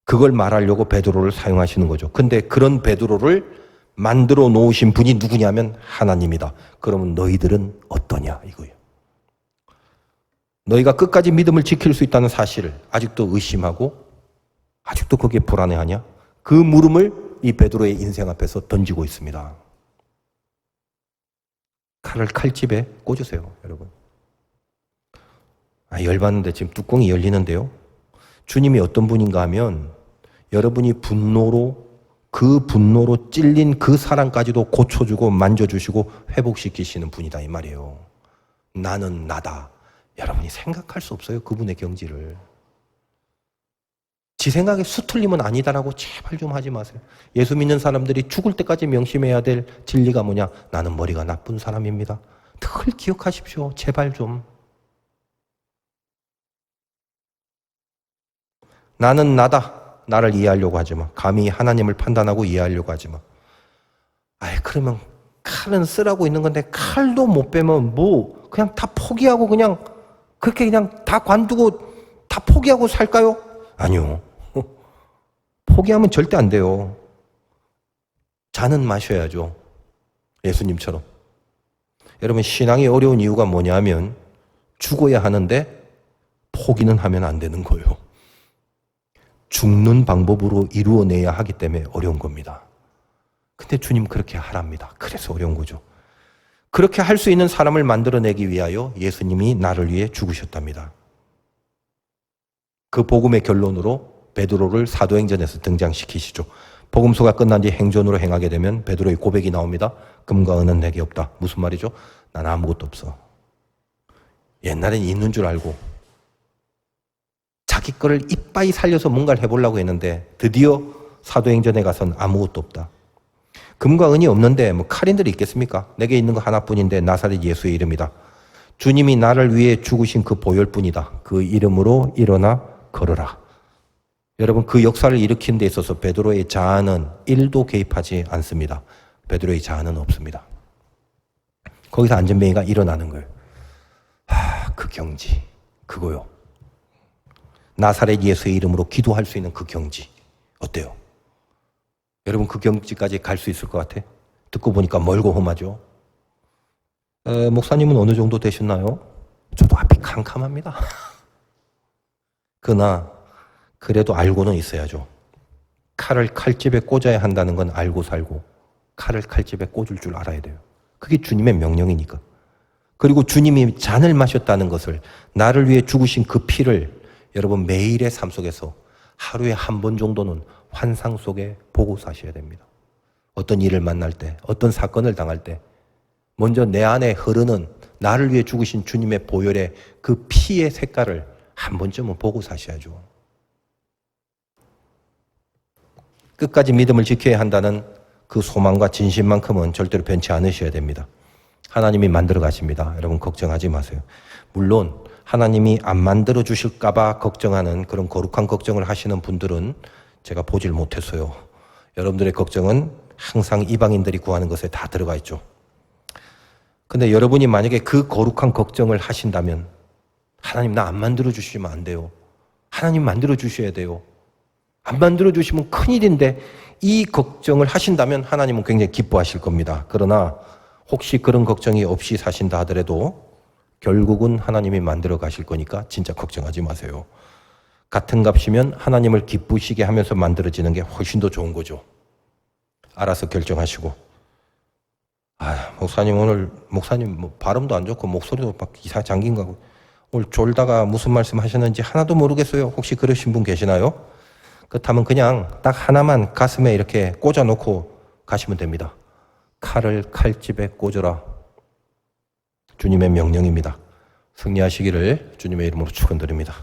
그걸 말하려고 베드로를 사용하시는 거죠. 근데 그런 베드로를 만들어 놓으신 분이 누구냐면 하나님이다. 그러면 너희들은 어떠냐 이거예요. 너희가 끝까지 믿음을 지킬 수 있다는 사실을 아직도 의심하고 아직도 거기에 불안해하냐? 그 물음을 이 베드로의 인생 앞에서 던지고 있습니다. 칼을 칼집에 꽂으세요, 여러분. 열받는데 지금 뚜껑이 열리는데요. 주님이 어떤 분인가 하면 여러분이 그 분노로 찔린 그 사랑까지도 고쳐주고 만져주시고 회복시키시는 분이다 이 말이에요. 나는 나다. 여러분이 생각할 수 없어요, 그분의 경지를. 지 생각에 수틀림은 아니다라고 제발 좀 하지 마세요. 예수 믿는 사람들이 죽을 때까지 명심해야 될 진리가 뭐냐? 나는 머리가 나쁜 사람입니다. 늘 기억하십시오. 제발 좀. 나는 나다. 나를 이해하려고 하지 마. 감히 하나님을 판단하고 이해하려고 하지 마. 그러면 칼은 쓰라고 있는 건데 칼도 못 빼면 뭐 그냥 다 포기하고 그냥 그렇게 그냥 다 관두고 다 포기하고 살까요? 아니요. 포기하면 절대 안 돼요. 잔은 마셔야죠. 예수님처럼. 여러분, 신앙이 어려운 이유가 뭐냐면 죽어야 하는데 포기는 하면 안 되는 거예요. 죽는 방법으로 이루어내야 하기 때문에 어려운 겁니다. 근데 주님 그렇게 하랍니다. 그래서 어려운 거죠. 그렇게 할 수 있는 사람을 만들어내기 위하여 예수님이 나를 위해 죽으셨답니다. 그 복음의 결론으로 베드로를 사도행전에서 등장시키시죠. 복음서가 끝난 뒤 행전으로 행하게 되면 베드로의 고백이 나옵니다. 금과 은은 내게 없다. 무슨 말이죠? 난 아무것도 없어. 옛날엔 있는 줄 알고 자기 거를 이빠이 살려서 뭔가를 해보려고 했는데 드디어 사도행전에 가서는 아무것도 없다. 금과 은이 없는데 뭐 칼인들이 있겠습니까? 내게 있는 거 하나뿐인데 나사렛 예수의 이름이다. 주님이 나를 위해 죽으신 그 보혈뿐이다. 그 이름으로 일어나 걸어라. 여러분, 그 역사를 일으키는 데 있어서 베드로의 자아는 1도 개입하지 않습니다. 베드로의 자아는 없습니다. 거기서 안전뱅이가 일어나는 거예요. 그 경지, 그거요. 나사렛 예수의 이름으로 기도할 수 있는 그 경지, 어때요? 여러분 그 경지까지 갈 수 있을 것 같아? 듣고 보니까 멀고 험하죠. 목사님은 어느 정도 되셨나요? 저도 앞이 캄캄합니다. 그러나 그래도 알고는 있어야죠. 칼을 칼집에 꽂아야 한다는 건 알고 살고 칼을 칼집에 꽂을 줄 알아야 돼요. 그게 주님의 명령이니까. 그리고 주님이 잔을 마셨다는 것을, 나를 위해 죽으신 그 피를 여러분 매일의 삶 속에서 하루에 한 번 정도는 환상 속에 보고 사셔야 됩니다. 어떤 일을 만날 때, 어떤 사건을 당할 때 먼저 내 안에 흐르는 나를 위해 죽으신 주님의 보혈의 그 피의 색깔을 한 번쯤은 보고 사셔야죠. 끝까지 믿음을 지켜야 한다는 그 소망과 진심만큼은 절대로 변치 않으셔야 됩니다. 하나님이 만들어 가십니다. 여러분 걱정하지 마세요. 물론 하나님이 안 만들어 주실까 봐 걱정하는 그런 거룩한 걱정을 하시는 분들은 제가 보질 못했어요. 여러분들의 걱정은 항상 이방인들이 구하는 것에 다 들어가 있죠. 근데 여러분이 만약에 그 거룩한 걱정을 하신다면 하나님 나 안 만들어 주시면 안 돼요. 하나님 만들어 주셔야 돼요. 안 만들어 주시면 큰일인데 이 걱정을 하신다면 하나님은 굉장히 기뻐하실 겁니다. 그러나 혹시 그런 걱정이 없이 사신다 하더라도 결국은 하나님이 만들어 가실 거니까 진짜 걱정하지 마세요. 같은 값이면 하나님을 기쁘시게 하면서 만들어지는 게 훨씬 더 좋은 거죠. 알아서 결정하시고. 목사님 오늘 목사님 발음도 안 좋고 목소리도 막 이상 잠긴 거고 오늘 졸다가 무슨 말씀 하셨는지 하나도 모르겠어요. 혹시 그러신 분 계시나요? 그렇다면 그냥 딱 하나만 가슴에 이렇게 꽂아놓고 가시면 됩니다. 칼을 칼집에 꽂으라. 주님의 명령입니다. 승리하시기를 주님의 이름으로 축원드립니다.